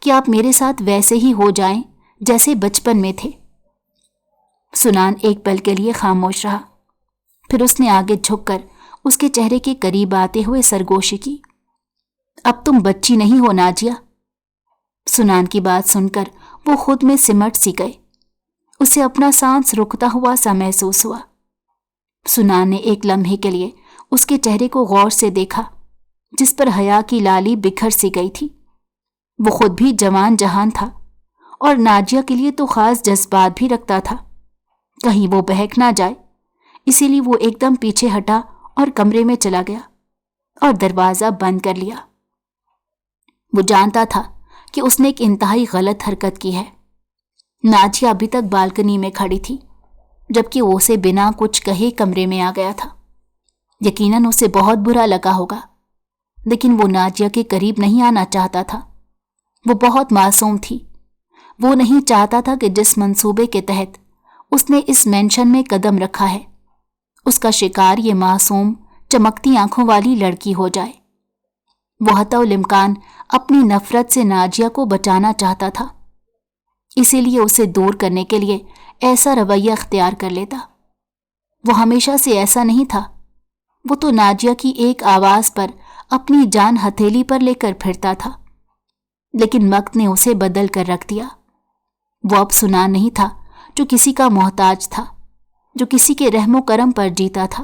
कि आप मेरे साथ वैसे ही हो जाएं जैसे बचपन में थे। सुनान एक पल के लिए खामोश रहा, फिर उसने आगे झुककर उसके चेहरे के करीब आते हुए सरगोशी की, अब तुम बच्ची नहीं हो नाजिया। सुनान की बात सुनकर वो खुद में सिमट सी गए। उसे अपना सांस रुकता हुआ सा महसूस हुआ। सुनान ने एक लम्हे के लिए उसके चेहरे को गौर से देखा, जिस पर हया की लाली बिखर सी गई थी। वो खुद भी जवान जहान था और नाजिया के लिए तो खास जज्बात भी रखता था, कहीं वो बहक ना जाए। इसीलिए वो एकदम पीछे हटा और कमरे में चला गया और दरवाज़ा बंद कर लिया। वो जानता था कि उसने एक इंतहाई गलत हरकत की है। नाजिया अभी तक बालकनी में खड़ी थी, जबकि वो उसे बिना कुछ कहे कमरे में आ गया था। यकीनन उसे बहुत बुरा लगा होगा, लेकिन वो नाजिया के करीब नहीं आना चाहता था। वो बहुत मासूम थी। वो नहीं चाहता था कि जिस मंसूबे के तहत उसने इस मेंशन में कदम रखा है, उसका शिकार ये मासूम चमकती आंखों वाली लड़की हो जाए। वो हतौल इम्कान अपनी नफरत से नाजिया को बचाना चाहता था, इसीलिए उसे दूर करने के लिए ऐसा रवैया अख्तियार कर लेता। वो हमेशा से ऐसा नहीं था। वो तो नाजिया की एक आवाज़ पर अपनी जान हथेली पर लेकर फिरता था, लेकिन वक्त ने उसे बदल कर रख दिया। वो अब सुनान नहीं था जो किसी का मोहताज था, जो किसी के रहमो करम पर जीता था।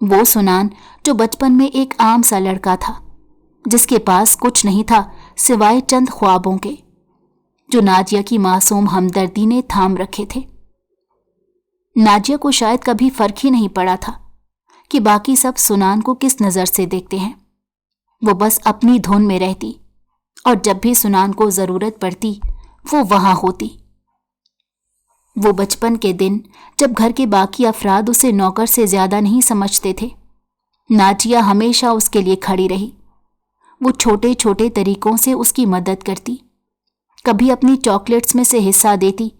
वो सुनान जो बचपन में एक आम सा लड़का था, जिसके पास कुछ नहीं था सिवाय चंद ख्वाबों के, जो नाजिया की मासूम हमदर्दी ने थाम रखे थे। नाजिया को शायद कभी फर्क ही नहीं पड़ा था कि बाकी सब सुनान को किस नज़र से देखते हैं। वो बस अपनी धुन में रहती और जब भी सुनान को ज़रूरत पड़ती वो वहाँ होती। वो बचपन के दिन जब घर के बाकी अफराद उसे नौकर से ज़्यादा नहीं समझते थे, नाजिया हमेशा उसके लिए खड़ी रही। वो छोटे छोटे तरीकों से उसकी मदद करती, कभी अपनी चॉकलेट्स में से हिस्सा देती,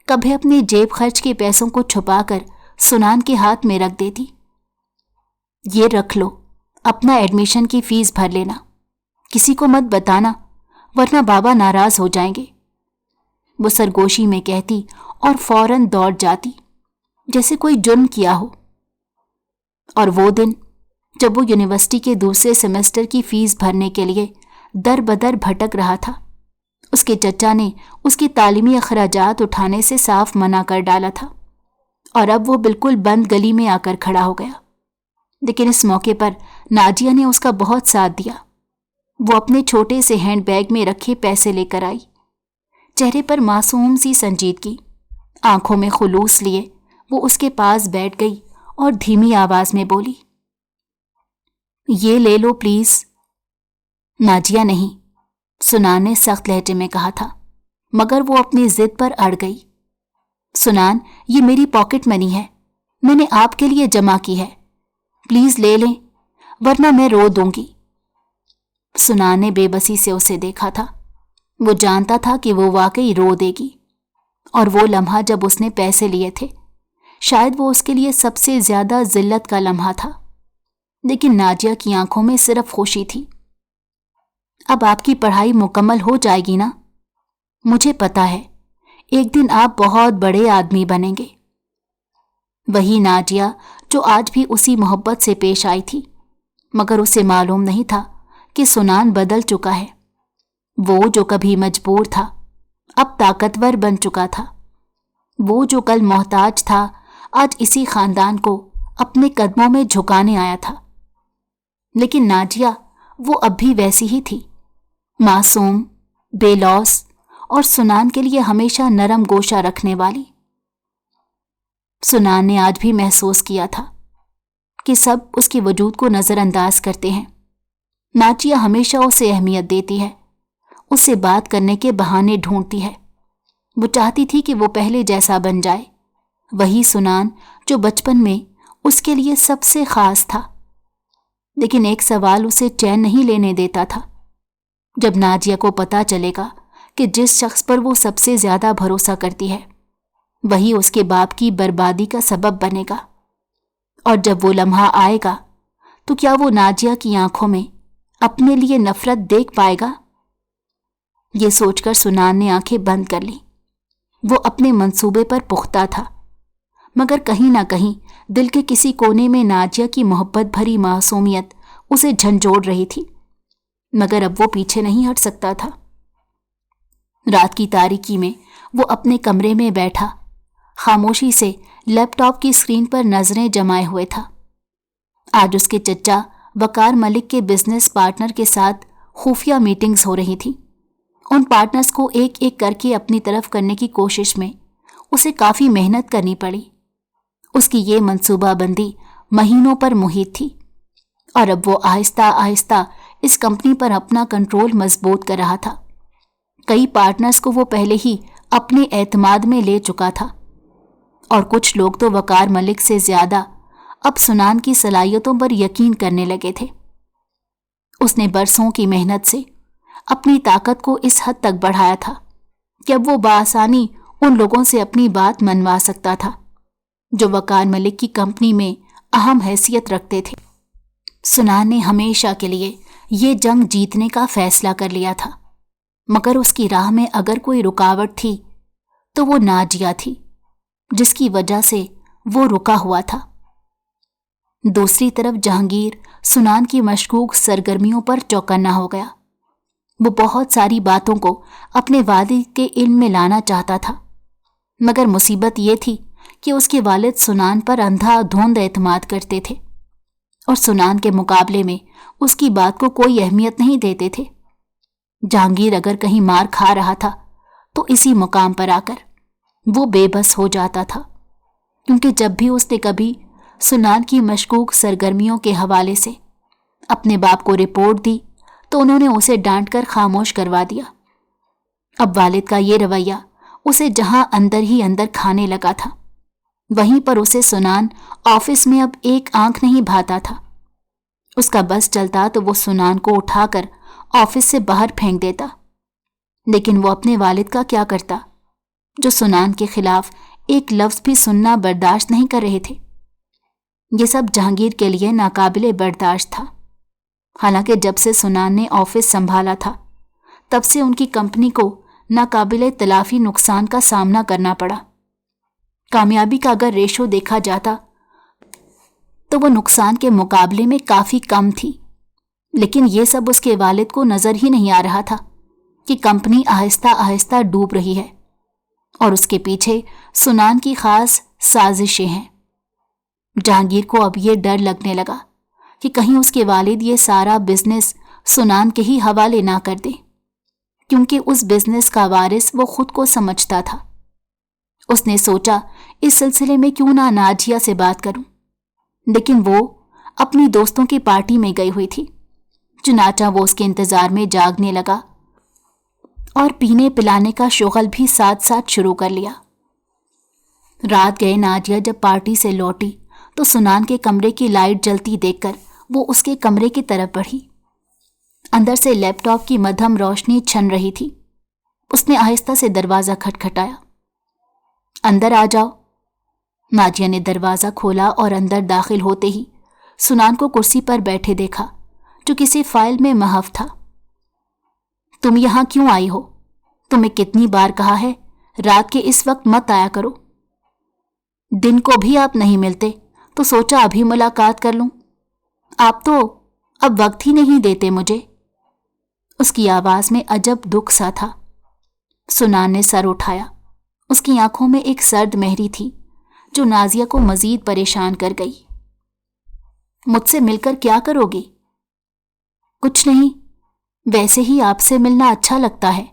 कभी अपने जेब खर्च के पैसों को छुपाकर सुनान के हाथ में रख देती। ये रख लो, अपना एडमिशन की फीस भर लेना, किसी को मत बताना वरना बाबा नाराज हो जाएंगे, वो सरगोशी में कहती और फौरन दौड़ जाती जैसे कोई जुर्म किया हो। और वो दिन जब वो यूनिवर्सिटी के दूसरे सेमेस्टर की फीस भरने के लिए दर बदर भटक रहा था, उसके चचा ने उसकी तालीमी अखराजात उठाने से साफ मना कर डाला था और अब वो बिल्कुल बंद गली में आकर खड़ा हो गया। लेकिन इस मौके पर नाजिया ने उसका बहुत साथ दिया। वो अपने छोटे से हैंडबैग में रखे पैसे लेकर आई, चेहरे पर मासूम सी संजीदगी, आंखों में खुलूस लिए वो उसके पास बैठ गई और धीमी आवाज में बोली, ये ले लो प्लीज। नाजिया नहीं, सुनान ने सख्त लहजे में कहा था, मगर वो अपनी जिद पर अड़ गई। सुनान, ये मेरी पॉकेट मनी है, मैंने आपके लिए जमा की है, प्लीज ले लें वरना मैं रो दूंगी। सुनान ने बेबसी से उसे देखा था। वो जानता था कि वो वाकई रो देगी और वो लम्हा जब उसने पैसे लिए थे शायद वो उसके लिए सबसे ज्यादा जिल्लत का लम्हा था। लेकिन नाजिया की आंखों में सिर्फ खुशी थी। अब आपकी पढ़ाई मुकम्मल हो जाएगी ना? मुझे पता है एक दिन आप बहुत बड़े आदमी बनेंगे। वही नाजिया जो आज भी उसी मोहब्बत से पेश आई थी, मगर उसे मालूम नहीं था कि सुनान बदल चुका है। वो जो कभी मजबूर था अब ताकतवर बन चुका था। वो जो कल मोहताज था आज इसी खानदान को अपने कदमों में झुकाने आया था। लेकिन नाजिया वो अब भी वैसी ही थी, मासूम, बेलौस और सुनान के लिए हमेशा नरम गोशा रखने वाली। सुनान ने आज भी महसूस किया था कि सब उसके वजूद को नज़रअंदाज करते हैं। नाजिया हमेशा उसे अहमियत देती है, उससे बात करने के बहाने ढूंढती है। वो चाहती थी कि वो पहले जैसा बन जाए, वही सुनान जो बचपन में उसके लिए सबसे खास था। लेकिन एक सवाल उसे चैन नहीं लेने देता था। जब नाजिया को पता चलेगा कि जिस शख्स पर वो सबसे ज्यादा भरोसा करती है वही उसके बाप की बर्बादी का सबब बनेगा, और जब वो लम्हा आएगा तो क्या वो नाजिया की आंखों में अपने लिए नफरत देख पाएगा? ये सोचकर सुनान ने आंखें बंद कर ली। वो अपने मंसूबे पर पुख्ता था, मगर कहीं ना कहीं दिल के किसी कोने में नाजिया की मोहब्बत भरी मासूमियत उसे झंझोड़ रही थी, मगर अब वो पीछे नहीं हट सकता था। रात की तारीकी में वो अपने कमरे में बैठा खामोशी से लैपटॉप की स्क्रीन पर नजरें जमाए हुए था। आज उसके चचा वकार मलिक के बिजनेस पार्टनर के साथ खुफिया मीटिंग्स हो रही थी। उन पार्टनर्स को एक एक करके अपनी तरफ करने की कोशिश में उसे काफ़ी मेहनत करनी पड़ी। उसकी ये मंसूबाबंदी महीनों पर मुहित थी और अब वो आहिस्ता आहिस्ता इस कंपनी पर अपना कंट्रोल मजबूत कर रहा था। कई पार्टनर्स को वो पहले ही अपने एतमाद में ले चुका था और कुछ लोग तो वकार मलिक से ज़्यादा अब सुनान की सलाहियतों पर यकीन करने लगे थे। उसने बरसों की मेहनत से अपनी ताकत को इस हद तक बढ़ाया था कि अब वो बआसानी उन लोगों से अपनी बात मनवा सकता था जो वकार मलिक की कंपनी में अहम हैसियत रखते थे। सुनान ने हमेशा के लिए ये जंग जीतने का फैसला कर लिया था, मगर उसकी राह में अगर कोई रुकावट थी तो वो नाजिया थी, जिसकी वजह से वो रुका हुआ था। दूसरी तरफ जहांगीर सुनान की मशकूक सरगर्मियों पर चौकन्ना हो गया। वो बहुत सारी बातों को अपने वालिद के इल्म में लाना चाहता था, मगर मुसीबत ये थी कि उसके वालिद सुनान पर अंधाधुंध एतमाद करते थे और सुनान के मुकाबले में उसकी बात को कोई अहमियत नहीं देते थे। जहांगीर अगर कहीं मार खा रहा था तो इसी मुकाम पर आकर वो बेबस हो जाता था, क्योंकि जब भी उसने कभी सुनान की मशकूक सरगर्मियों के हवाले से अपने बाप को रिपोर्ट दी तो उन्होंने उसे डांट कर खामोश करवा दिया। अब वालिद का ये रवैया उसे जहां अंदर ही अंदर खाने लगा था, वहीं पर उसे सुनान ऑफिस में अब एक आंख नहीं भाता था। उसका बस चलता तो वो सुनान को उठाकर ऑफिस से बाहर फेंक देता, लेकिन वो अपने वालिद का क्या करता, जो सुनान के खिलाफ एक लफ्ज भी सुनना बर्दाश्त नहीं कर रहे थे। ये सब जहांगीर के लिए नाकाबिले बर्दाश्त था। हालांकि जब से सुनान ने ऑफिस संभाला था, तब से उनकी कंपनी को नाकाबिले तलाफी नुकसान का सामना करना पड़ा। कामयाबी का अगर रेशो देखा जाता तो वो नुकसान के मुकाबले में काफी कम थी, लेकिन ये सब उसके वालिद को नजर ही नहीं आ रहा था कि कंपनी आहिस्ता आहिस्ता डूब रही है और उसके पीछे सुनान की खास साजिशें हैं। जहांगीर को अब ये डर लगने लगा कि कहीं उसके वालिद ये सारा बिजनेस सुनान के ही हवाले ना कर दे, क्योंकि उस बिजनेस का वारिस वो खुद को समझता था। उसने सोचा इस सिलसिले में क्यों ना नाजिया से बात करूं, लेकिन वो अपनी दोस्तों की पार्टी में गई हुई थी। चुनाचा वो उसके इंतजार में जागने लगा और पीने पिलाने का शोगल भी साथ साथ शुरू कर लिया। रात गए नाजिया जब पार्टी से लौटी तो सुनान के कमरे की लाइट जलती देखकर वो उसके कमरे की तरफ बढ़ी। अंदर से लैपटॉप की मध्यम रोशनी छन रही थी। उसने आहिस्ता से दरवाजा खटखटाया। अंदर आ जाओ। नाजिया ने दरवाजा खोला और अंदर दाखिल होते ही सुनान को कुर्सी पर बैठे देखा, जो किसी फाइल में महव था। तुम यहां क्यों आई हो? तुम्हें कितनी बार कहा है रात के इस वक्त मत आया करो। दिन को भी आप नहीं मिलते तो सोचा अभी मुलाकात कर लूं। आप तो अब वक्त ही नहीं देते मुझे। उसकी आवाज में अजब दुख सा था। सुनान ने सर उठाया। उसकी आंखों में एक सर्द मेहरी थी जो नाजिया को मजीद परेशान कर गई। मुझसे मिलकर क्या करोगी? कुछ नहीं, वैसे ही आपसे मिलना अच्छा लगता है,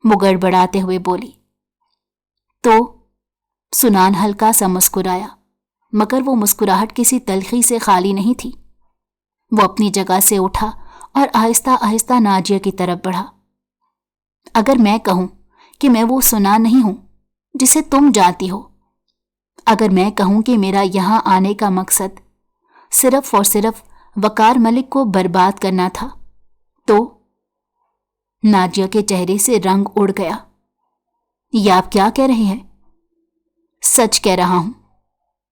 वो गड़बड़ाते हुए बोली। तो सुनान हल्का सा मुस्कुराया, मगर वो मुस्कुराहट किसी तलखी से खाली नहीं थी। वो अपनी जगह से उठा और आहिस्ता आहिस्ता नाजिया की तरफ बढ़ा। अगर मैं कहूं कि मैं वो सुनान नहीं हूं जिसे तुम जानती हो, अगर मैं कहूं कि मेरा यहां आने का मकसद सिर्फ और सिर्फ वकार मलिक को बर्बाद करना था, तो नाजिया के चेहरे से रंग उड़ गया। ये आप क्या कह रहे हैं? सच कह रहा हूं।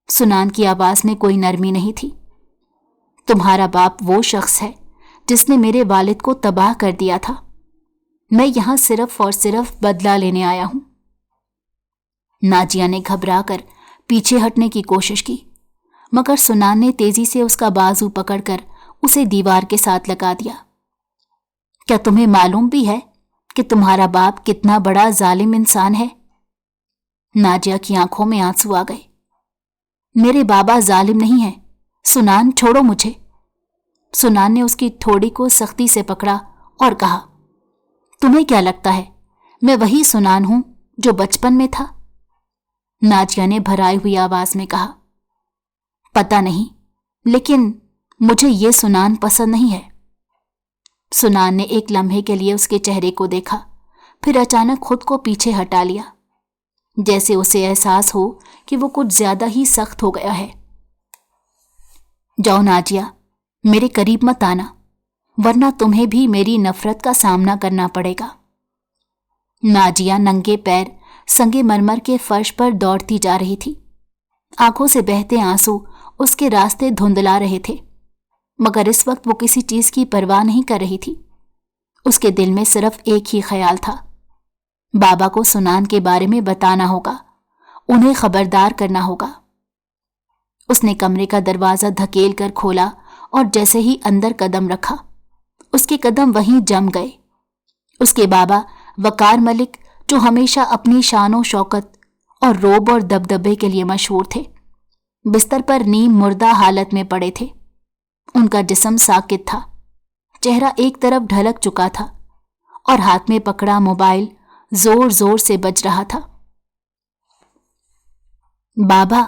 सुनान की आवाज में कोई नरमी नहीं थी। तुम्हारा बाप वो शख्स है जिसने मेरे वालिद को तबाह कर दिया था। मैं यहां सिर्फ और सिर्फ बदला लेने आया हूं। नाजिया ने घबराकर पीछे हटने की कोशिश की, मगर सुनान ने तेजी से उसका बाजू पकड़कर उसे दीवार के साथ लगा दिया। क्या तुम्हें मालूम भी है कि तुम्हारा बाप कितना बड़ा जालिम इंसान है? नाजिया की आंखों में आंसू आ गए। मेरे बाबा जालिम नहीं है। सुनान, छोड़ो मुझे। सुनान ने उसकी ठोड़ी को सख्ती से पकड़ा और कहा, तुम्हें क्या लगता है मैं वही सुनान हूं जो बचपन में था? नाजिया ने भराई हुई आवाज में कहा, पता नहीं, लेकिन मुझे ये सुनान पसंद नहीं है। सुनान ने एक लम्हे के लिए उसके चेहरे को देखा, फिर अचानक खुद को पीछे हटा लिया, जैसे उसे एहसास हो कि वो कुछ ज्यादा ही सख्त हो गया है। जाओ नाजिया, मेरे करीब मत आना, वरना तुम्हें भी मेरी नफरत का सामना करना पड़ेगा। नाजिया नंगे पैर संगे मरमर के फर्श पर दौड़ती जा रही थी। आंखों से बहते आंसू उसके रास्ते धुंधला रहे थे, मगर इस वक्त वो किसी चीज की परवाह नहीं कर रही थी। उसके दिल में सिर्फ एक ही ख्याल था, बाबा को सुनान के बारे में बताना होगा, उन्हें खबरदार करना होगा। उसने कमरे का दरवाजा धकेल कर खोला और जैसे ही अंदर कदम रखा, उसके कदम वहीं जम गए। उसके बाबा वकार मलिक, जो हमेशा अपनी शानो शौकत और रोब और दबदबे के लिए मशहूर थे, बिस्तर पर नीम मुर्दा हालत में पड़े थे। उनका जिस्म साकित था, चेहरा एक तरफ ढलक चुका था और हाथ में पकड़ा मोबाइल जोर जोर से बज रहा था। बाबा,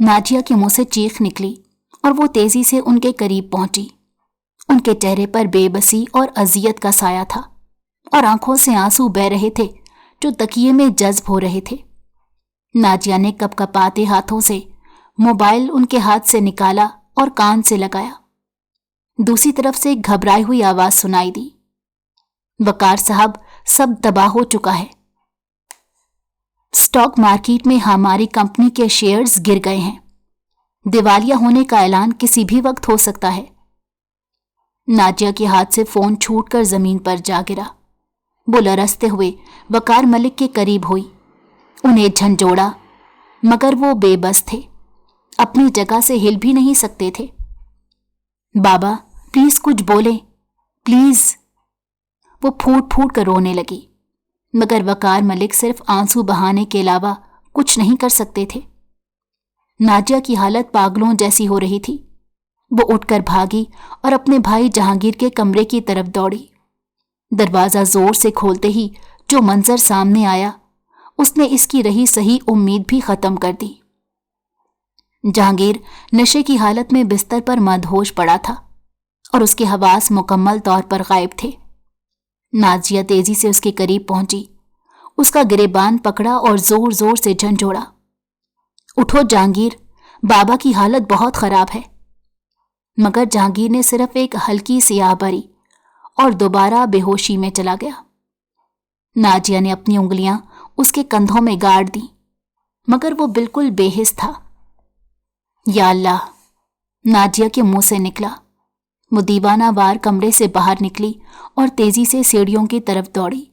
नाजिया के मुंह से चीख निकली और वो तेजी से उनके करीब पहुंची। उनके चेहरे पर बेबसी और अजियत का साया था और आंखों से आंसू बह रहे थे जो तकिए में जज्ब हो रहे थे। नाजिया ने कपकपाते हाथों से मोबाइल उनके हाथ से निकाला और कान से लगाया। दूसरी तरफ से एक घबराई हुई आवाज सुनाई दी, वकार साहब, सब तबाह हो चुका है। स्टॉक मार्केट में हमारी कंपनी के शेयर्स गिर गए हैं। दिवालिया होने का ऐलान किसी भी वक्त हो सकता है। नाजिया के हाथ से फोन छूटकर जमीन पर जा गिरा। वो लरसते हुए वकार मलिक के करीब हुई, उन्हें झंझोड़ा, मगर वो बेबस थे, अपनी जगह से हिल भी नहीं सकते थे। बाबा प्लीज कुछ बोलें, प्लीज। वो फूट फूट कर रोने लगी, मगर वकार मलिक सिर्फ आंसू बहाने के अलावा कुछ नहीं कर सकते थे। नाजिया की हालत पागलों जैसी हो रही थी। वो उठकर भागी और अपने भाई जहांगीर के कमरे की तरफ दौड़ी। दरवाजा जोर से खोलते ही जो मंजर सामने आया, उसने इसकी रही सही उम्मीद भी खत्म कर दी। जहांगीर नशे की हालत में बिस्तर पर मदहोश पड़ा था और उसके हवास मुकम्मल तौर पर गायब थे। नाजिया तेजी से उसके करीब पहुंची, उसका गिरेबान पकड़ा और जोर जोर से झंझोड़ा। उठो जहांगीर, बाबा की हालत बहुत खराब है। मगर जहांगीर ने सिर्फ एक हल्की सी आह भरी और दोबारा बेहोशी में चला गया। नाजिया ने अपनी उंगलियां उसके कंधों में गाड़ दी, मगर वो बिल्कुल बेहिस था। या अल्लाह, नाजिया के मुंह से निकला। वो दीवाना वार कमरे से बाहर निकली और तेजी से सीढ़ियों की तरफ दौड़ी,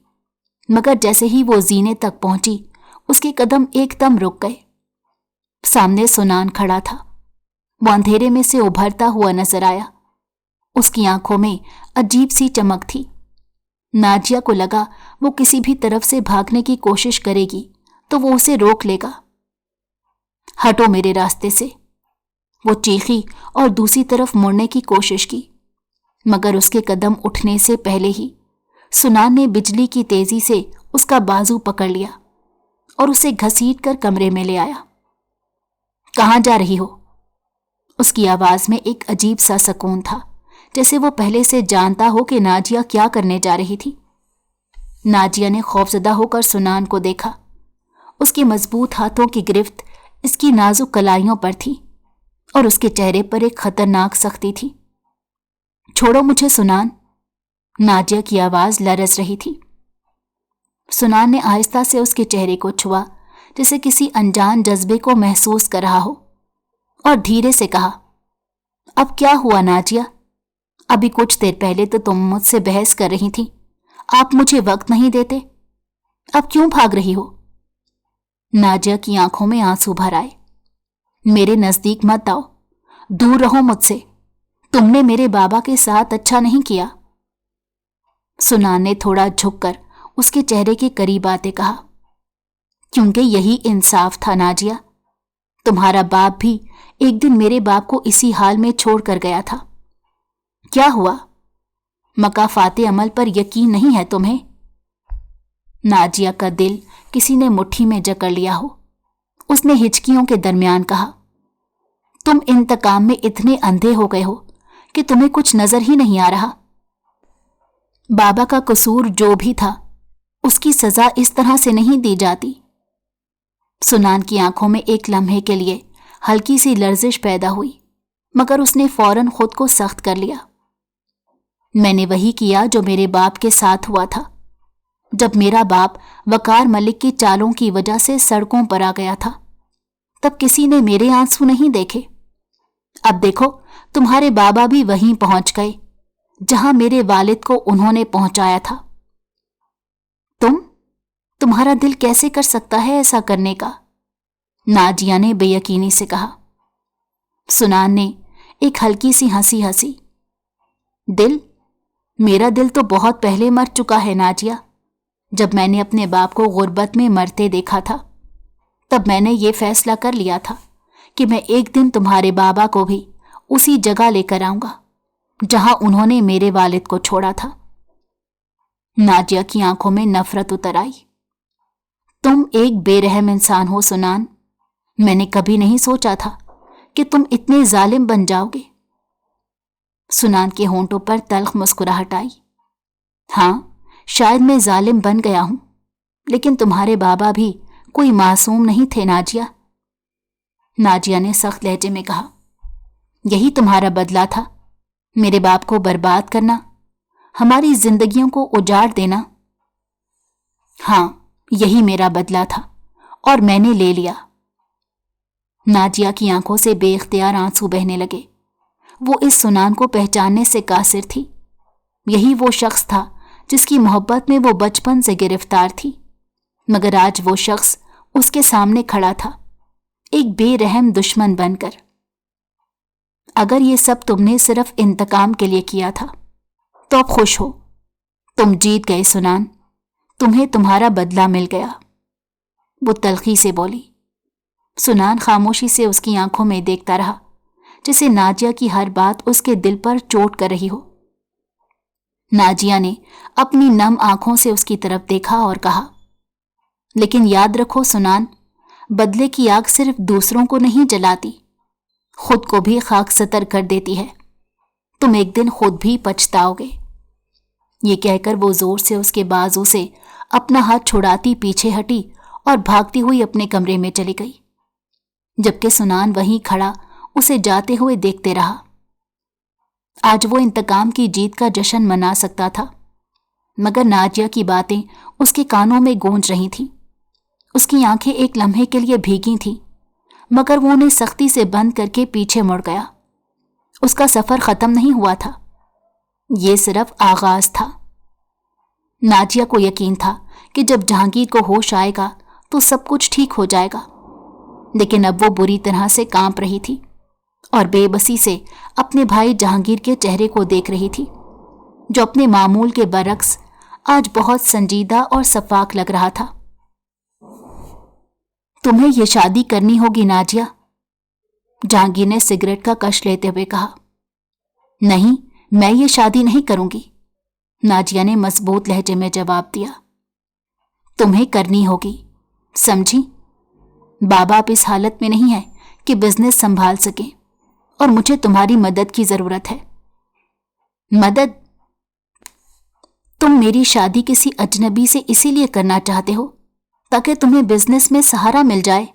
मगर जैसे ही वो जीने तक पहुंची, उसके कदम एकदम रुक गए। सामने सुनान खड़ा था। वो अंधेरे में से उभरता हुआ नजर आया। उसकी आंखों में अजीब सी चमक थी। नाजिया को लगा वो किसी भी तरफ से भागने की कोशिश करेगी तो वो उसे रोक लेगा। हटो मेरे रास्ते से, वो चीखी और दूसरी तरफ मुड़ने की कोशिश की, मगर उसके कदम उठने से पहले ही सुनान ने बिजली की तेजी से उसका बाजू पकड़ लिया और उसे घसीट कर कमरे में ले आया। कहाँ जा रही हो? उसकी आवाज में एक अजीब सा सुकून था, जैसे वो पहले से जानता हो कि नाजिया क्या करने जा रही थी। नाजिया ने खौफजदा होकर सुनान को देखा। उसके मजबूत हाथों की गिरफ्त इसकी नाजुक कलाइयों पर थी और उसके चेहरे पर एक खतरनाक सख्ती थी। छोड़ो मुझे सुनान, नाजिया की आवाज लरस रही थी। सुनान ने आहिस्ता से उसके चेहरे को छुआ, जैसे किसी अनजान जज्बे को महसूस कर रहा हो, और धीरे से कहा, अब क्या हुआ नाजिया? अभी कुछ देर पहले तो तुम मुझसे बहस कर रही थी, आप मुझे वक्त नहीं देते, अब क्यों भाग रही हो? नाजिया की आंखों में आंसू भर आए। मेरे नजदीक मत आओ, दूर रहो मुझसे, तुमने मेरे बाबा के साथ अच्छा नहीं किया। सुनान ने थोड़ा झुककर उसके चेहरे के करीब आते कहा, क्योंकि यही इंसाफ था नाजिया। तुम्हारा बाप भी एक दिन मेरे बाप को इसी हाल में छोड़ कर गया था। क्या हुआ? मकाफाते अमल पर यकीन नहीं है तुम्हें? नाजिया का दिल किसी ने मुट्ठी में जकड़ लिया हो। उसने हिचकियों के दरमियान कहा, तुम इंतकाम में इतने अंधे हो गए हो कि तुम्हें कुछ नजर ही नहीं आ रहा। बाबा का कसूर जो भी था, उसकी सजा इस तरह से नहीं दी जाती। सुनान की आंखों में एक लम्हे के लिए हल्की सी लर्जिश पैदा हुई, मगर उसने फौरन खुद को सख्त कर लिया। मैंने वही किया जो मेरे बाप के साथ हुआ था। जब मेरा बाप वकार मलिक की चालों की वजह से सड़कों पर आ गया था, तब किसी ने मेरे आंसू नहीं देखे। अब देखो, तुम्हारे बाबा भी वहीं पहुंच गए जहां मेरे वालिद को उन्होंने पहुंचाया था। तुम्हारा दिल कैसे कर सकता है ऐसा करने का? नाजिया ने बेयकीनी से कहा। सुनान ने एक हल्की सी हंसी हंसी। दिल? मेरा दिल तो बहुत पहले मर चुका है नाजिया। जब मैंने अपने बाप को गुर्बत में मरते देखा था, तब मैंने ये फैसला कर लिया था कि मैं एक दिन तुम्हारे बाबा को भी उसी जगह लेकर आऊंगा जहां उन्होंने मेरे वालिद को छोड़ा था। नाजिया की आंखों में नफरत उतर आई। तुम एक बेरहम इंसान हो सुनान, मैंने कभी नहीं सोचा था कि तुम इतने जालिम बन जाओगे। सुनान के होंठों पर तल्ख मुस्कुराहट आई। हाँ, शायद मैं जालिम बन गया हूं, लेकिन तुम्हारे बाबा भी कोई मासूम नहीं थे नाजिया। नाजिया ने सख्त लहजे में कहा। यही तुम्हारा बदला था, मेरे बाप को बर्बाद करना, हमारी जिंदगियों को उजाड़ देना। हाँ, यही मेरा बदला था और मैंने ले लिया। नाजिया की आंखों से बेख्तियार आंसू बहने लगे। वो इस सुनान को पहचानने से कासिर थी। यही वो शख्स था जिसकी मोहब्बत में वो बचपन से गिरफ्तार थी, मगर आज वो शख्स उसके सामने खड़ा था, एक बेरहम दुश्मन बनकर। अगर ये सब तुमने सिर्फ इंतकाम के लिए किया था तो अब खुश हो, तुम जीत गए सुनान, तुम्हें तुम्हारा बदला मिल गया। वो तल्खी से बोली। सुनान खामोशी से उसकी आंखों में देखता रहा, जैसे नाजिया की हर बात उसके दिल पर चोट कर रही हो। नाजिया ने अपनी नम आंखों से उसकी तरफ देखा और कहा, लेकिन याद रखो सुनान, बदले की आग सिर्फ दूसरों को नहीं जलाती, खुद को भी खाक सतर कर देती है। तुम एक दिन खुद भी पछताओगे। ये कहकर वो जोर से उसके बाजू से अपना हाथ छुड़ाती पीछे हटी और भागती हुई अपने कमरे में चली गई, जबकि सुनान वहीं खड़ा उसे जाते हुए देखते रहा। आज वो इंतकाम की जीत का जश्न मना सकता था, मगर नाजिया की बातें उसके कानों में गूंज रही थीं। उसकी आंखें एक लम्हे के लिए भीगी थीं, मगर वो उन्हें सख्ती से बंद करके पीछे मुड़ गया। उसका सफर खत्म नहीं हुआ था, ये सिर्फ आगाज था। नाजिया को यकीन था कि जब जहांगीर को होश आएगा तो सब कुछ ठीक हो जाएगा, लेकिन अब वो बुरी तरह से कांप रही थी और बेबसी से अपने भाई जहांगीर के चेहरे को देख रही थी, जो अपने मामूल के बरक्स आज बहुत संजीदा और सफाक लग रहा था। तुम्हें ये शादी करनी होगी नाजिया, जहांगीर ने सिगरेट का कश लेते हुए कहा। नहीं, मैं ये शादी नहीं करूंगी, नाजिया ने मजबूत लहजे में जवाब दिया। तुम्हें करनी होगी, समझी? बाबा अब इस हालत में नहीं है कि बिजनेस संभाल सके और मुझे तुम्हारी मदद की जरूरत है। मदद? तुम मेरी शादी किसी अजनबी से इसीलिए करना चाहते हो ताकि तुम्हें बिजनेस में सहारा मिल जाए?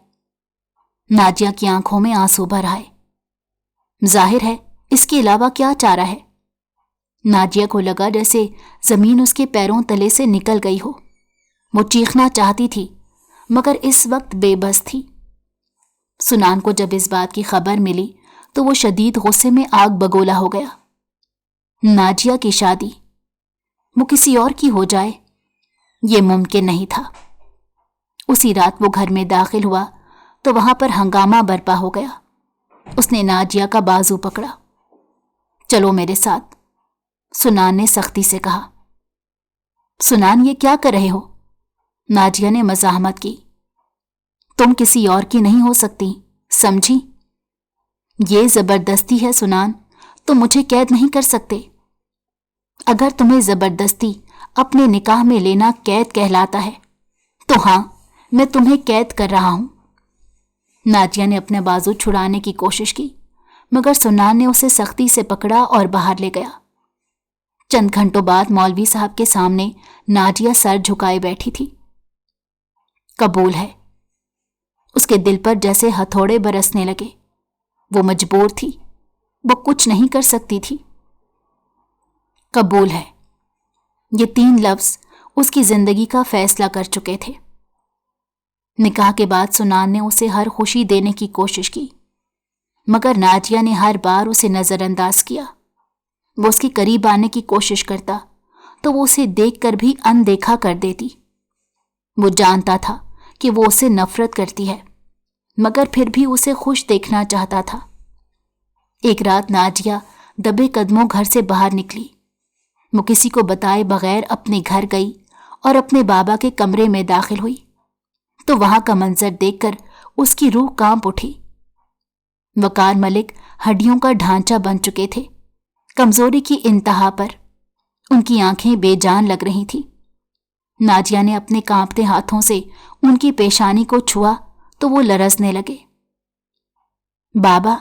नाजिया की आंखों में आंसू भर आए। जाहिर है इसके अलावा क्या चारा है। नाजिया को लगा जैसे जमीन उसके पैरों तले से निकल गई हो। वो चीखना चाहती थी, मगर इस वक्त बेबस थी। सुनान को जब इस बात की खबर मिली तो वो शदीद गुस्से में आग बगोला हो गया। नाजिया की शादी वो किसी और की हो जाए, ये मुमकिन नहीं था। उसी रात वो घर में दाखिल हुआ तो वहां पर हंगामा बरपा हो गया। उसने नाजिया का बाजू पकड़ा। चलो मेरे साथ, सुनान ने सख्ती से कहा। सुनान, ये क्या कर रहे हो? नाजिया ने मज़ाहमत की। तुम किसी और की नहीं हो सकती, समझी? ये जबरदस्ती है सुनान, तुम मुझे कैद नहीं कर सकते। अगर तुम्हें जबरदस्ती अपने निकाह में लेना कैद कहलाता है तो हाँ, मैं तुम्हें कैद कर रहा हूं। नाजिया ने अपने बाजू छुड़ाने की कोशिश की, मगर सुनान ने उसे सख्ती से पकड़ा और बाहर ले गया। चंद घंटों बाद मौलवी साहब के सामने नाजिया सर झुकाए बैठी थी। कबूल है। उसके दिल पर जैसे हथौड़े बरसने लगे। वो मजबूर थी, वो कुछ नहीं कर सकती थी। कबूल है। ये 3 लफ्ज उसकी जिंदगी का फैसला कर चुके थे। निकाह के बाद सुनान ने उसे हर खुशी देने की कोशिश की, मगर नाजिया ने हर बार उसे नजरअंदाज किया। वो उसके करीब आने की कोशिश करता तो वो उसे देखकर भी अनदेखा कर देती। वो जानता था कि वो उसे नफरत करती है, मगर फिर भी उसे खुश देखना चाहता था। एक रात नाजिया दबे कदमों घर से बाहर निकली। वो किसी को बताए बगैर अपने घर गई और अपने बाबा के कमरे में दाखिल हुई तो वहां का मंजर देखकर उसकी रूह कांप उठी। वकार मलिक हड्डियों का ढांचा बन चुके थे, कमजोरी की इंतहा पर। उनकी आंखें बेजान लग रही थीं। नाजिया ने अपने कांपते हाथों से उनकी पेशानी को छुआ तो वो लरजने लगे। बाबा।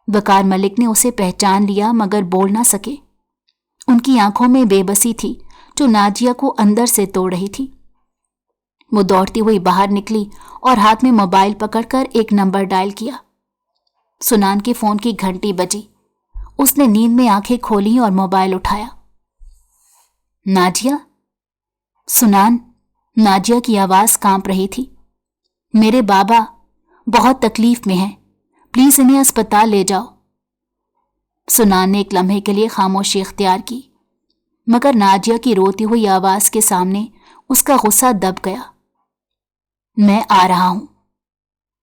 वकार मलिक ने उसे पहचान लिया मगर बोल ना सके। उनकी आंखों में बेबसी थी जो नाजिया को अंदर से तोड़ रही थी। वो दौड़ती हुई बाहर निकली और हाथ में मोबाइल पकड़कर एक नंबर डायल किया। सुनान के फोन की घंटी बजी। उसने नींद में आंखें खोली और मोबाइल उठाया। नाजिया? सुनान। नाजिया की आवाज कांप रही थी। मेरे बाबा बहुत तकलीफ में हैं, प्लीज इन्हें अस्पताल ले जाओ। सुनान ने एक लम्हे के लिए खामोशी इख्तियार की, मगर नाजिया की रोती हुई आवाज के सामने उसका गुस्सा दब गया। मैं आ रहा हूं।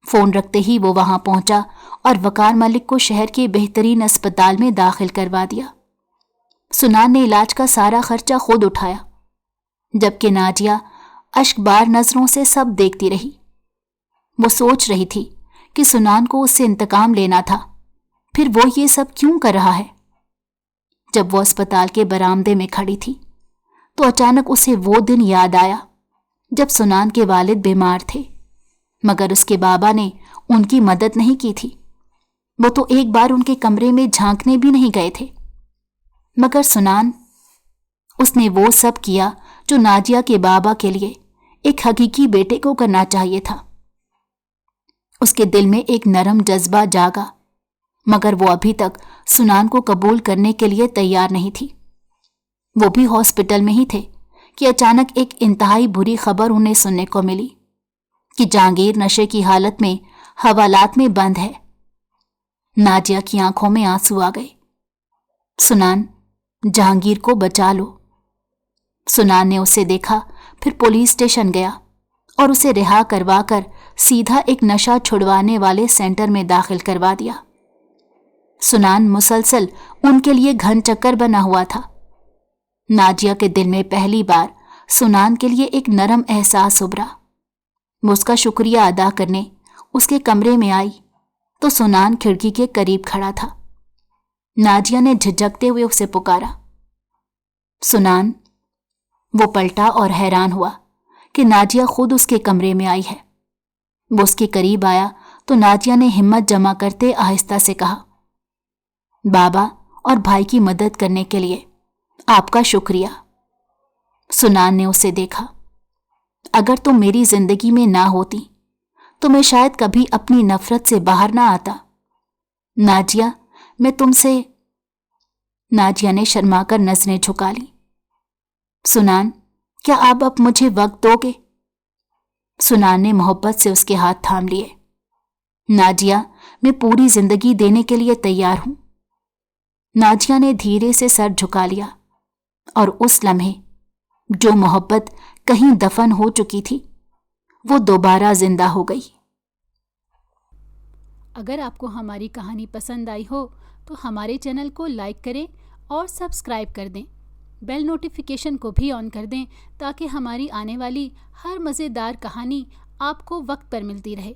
फोन रखते ही वो वहां पहुंचा और वकार मलिक को शहर के बेहतरीन अस्पताल में दाखिल करवा दिया। सुनान ने इलाज का सारा खर्चा खुद उठाया, जबकि नाजिया अश्कबार नजरों से सब देखती रही। वो सोच रही थी कि सुनान को उससे इंतकाम लेना था, फिर वो ये सब क्यों कर रहा है। जब वो अस्पताल के बरामदे में खड़ी थी तो अचानक उसे वो दिन याद आया जब सुनान के वालिद बीमार थे, मगर उसके बाबा ने उनकी मदद नहीं की थी। वो तो एक बार उनके कमरे में झांकने भी नहीं गए थे। मगर सुनान, उसने वो सब किया जो नाजिया के बाबा के लिए एक हकीकी बेटे को करना चाहिए था। उसके दिल में एक नरम जज्बा जागा, मगर वो अभी तक सुनान को कबूल करने के लिए तैयार नहीं थी। वो भी हॉस्पिटल में ही थे कि अचानक एक इंतहाई बुरी खबर उन्हें सुनने को मिली कि जहांगीर नशे की हालत में हवालात में बंद है। नाजिया की आंखों में आंसू आ गए। सुनान, जहांगीर को बचा लो। सुनान ने उसे देखा, फिर पुलिस स्टेशन गया और उसे रिहा करवा कर सीधा एक नशा छुड़वाने वाले सेंटर में दाखिल करवा दिया। सुनान मुसलसल उनके लिए घन चक्कर बना हुआ था। नाजिया के दिल में पहली बार सुनान के लिए एक नरम एहसास उभरा। वो उसका शुक्रिया अदा करने उसके कमरे में आई तो सुनान खिड़की के करीब खड़ा था। नाजिया ने झिझकते हुए उसे पुकारा, सुनान। वो पलटा और हैरान हुआ कि नाजिया खुद उसके कमरे में आई है। वो उसके करीब आया तो नाजिया ने हिम्मत जमा करते आहिस्ता से कहा, बाबा और भाई की मदद करने के लिए आपका शुक्रिया। सुनान ने उसे देखा। अगर तुम मेरी जिंदगी में ना होती तो मैं शायद कभी अपनी नफरत से बाहर ना आता। नाजिया, मैं तुमसे। नाजिया ने शर्माकर नजरें झुका ली। सुनान, क्या आप अब मुझे वक्त दोगे? सुनान ने मोहब्बत से उसके हाथ थाम लिए। नाजिया, मैं पूरी जिंदगी देने के लिए तैयार हूं। नाजिया ने धीरे से सर झुका लिया और उस लम्हे जो मोहब्बत कहीं दफन हो चुकी थी वो दोबारा जिंदा हो गई। अगर आपको हमारी कहानी पसंद आई हो तो हमारे चैनल को लाइक करें और सब्सक्राइब कर दें। बेल नोटिफिकेशन को भी ऑन कर दें ताकि हमारी आने वाली हर मज़ेदार कहानी आपको वक्त पर मिलती रहे।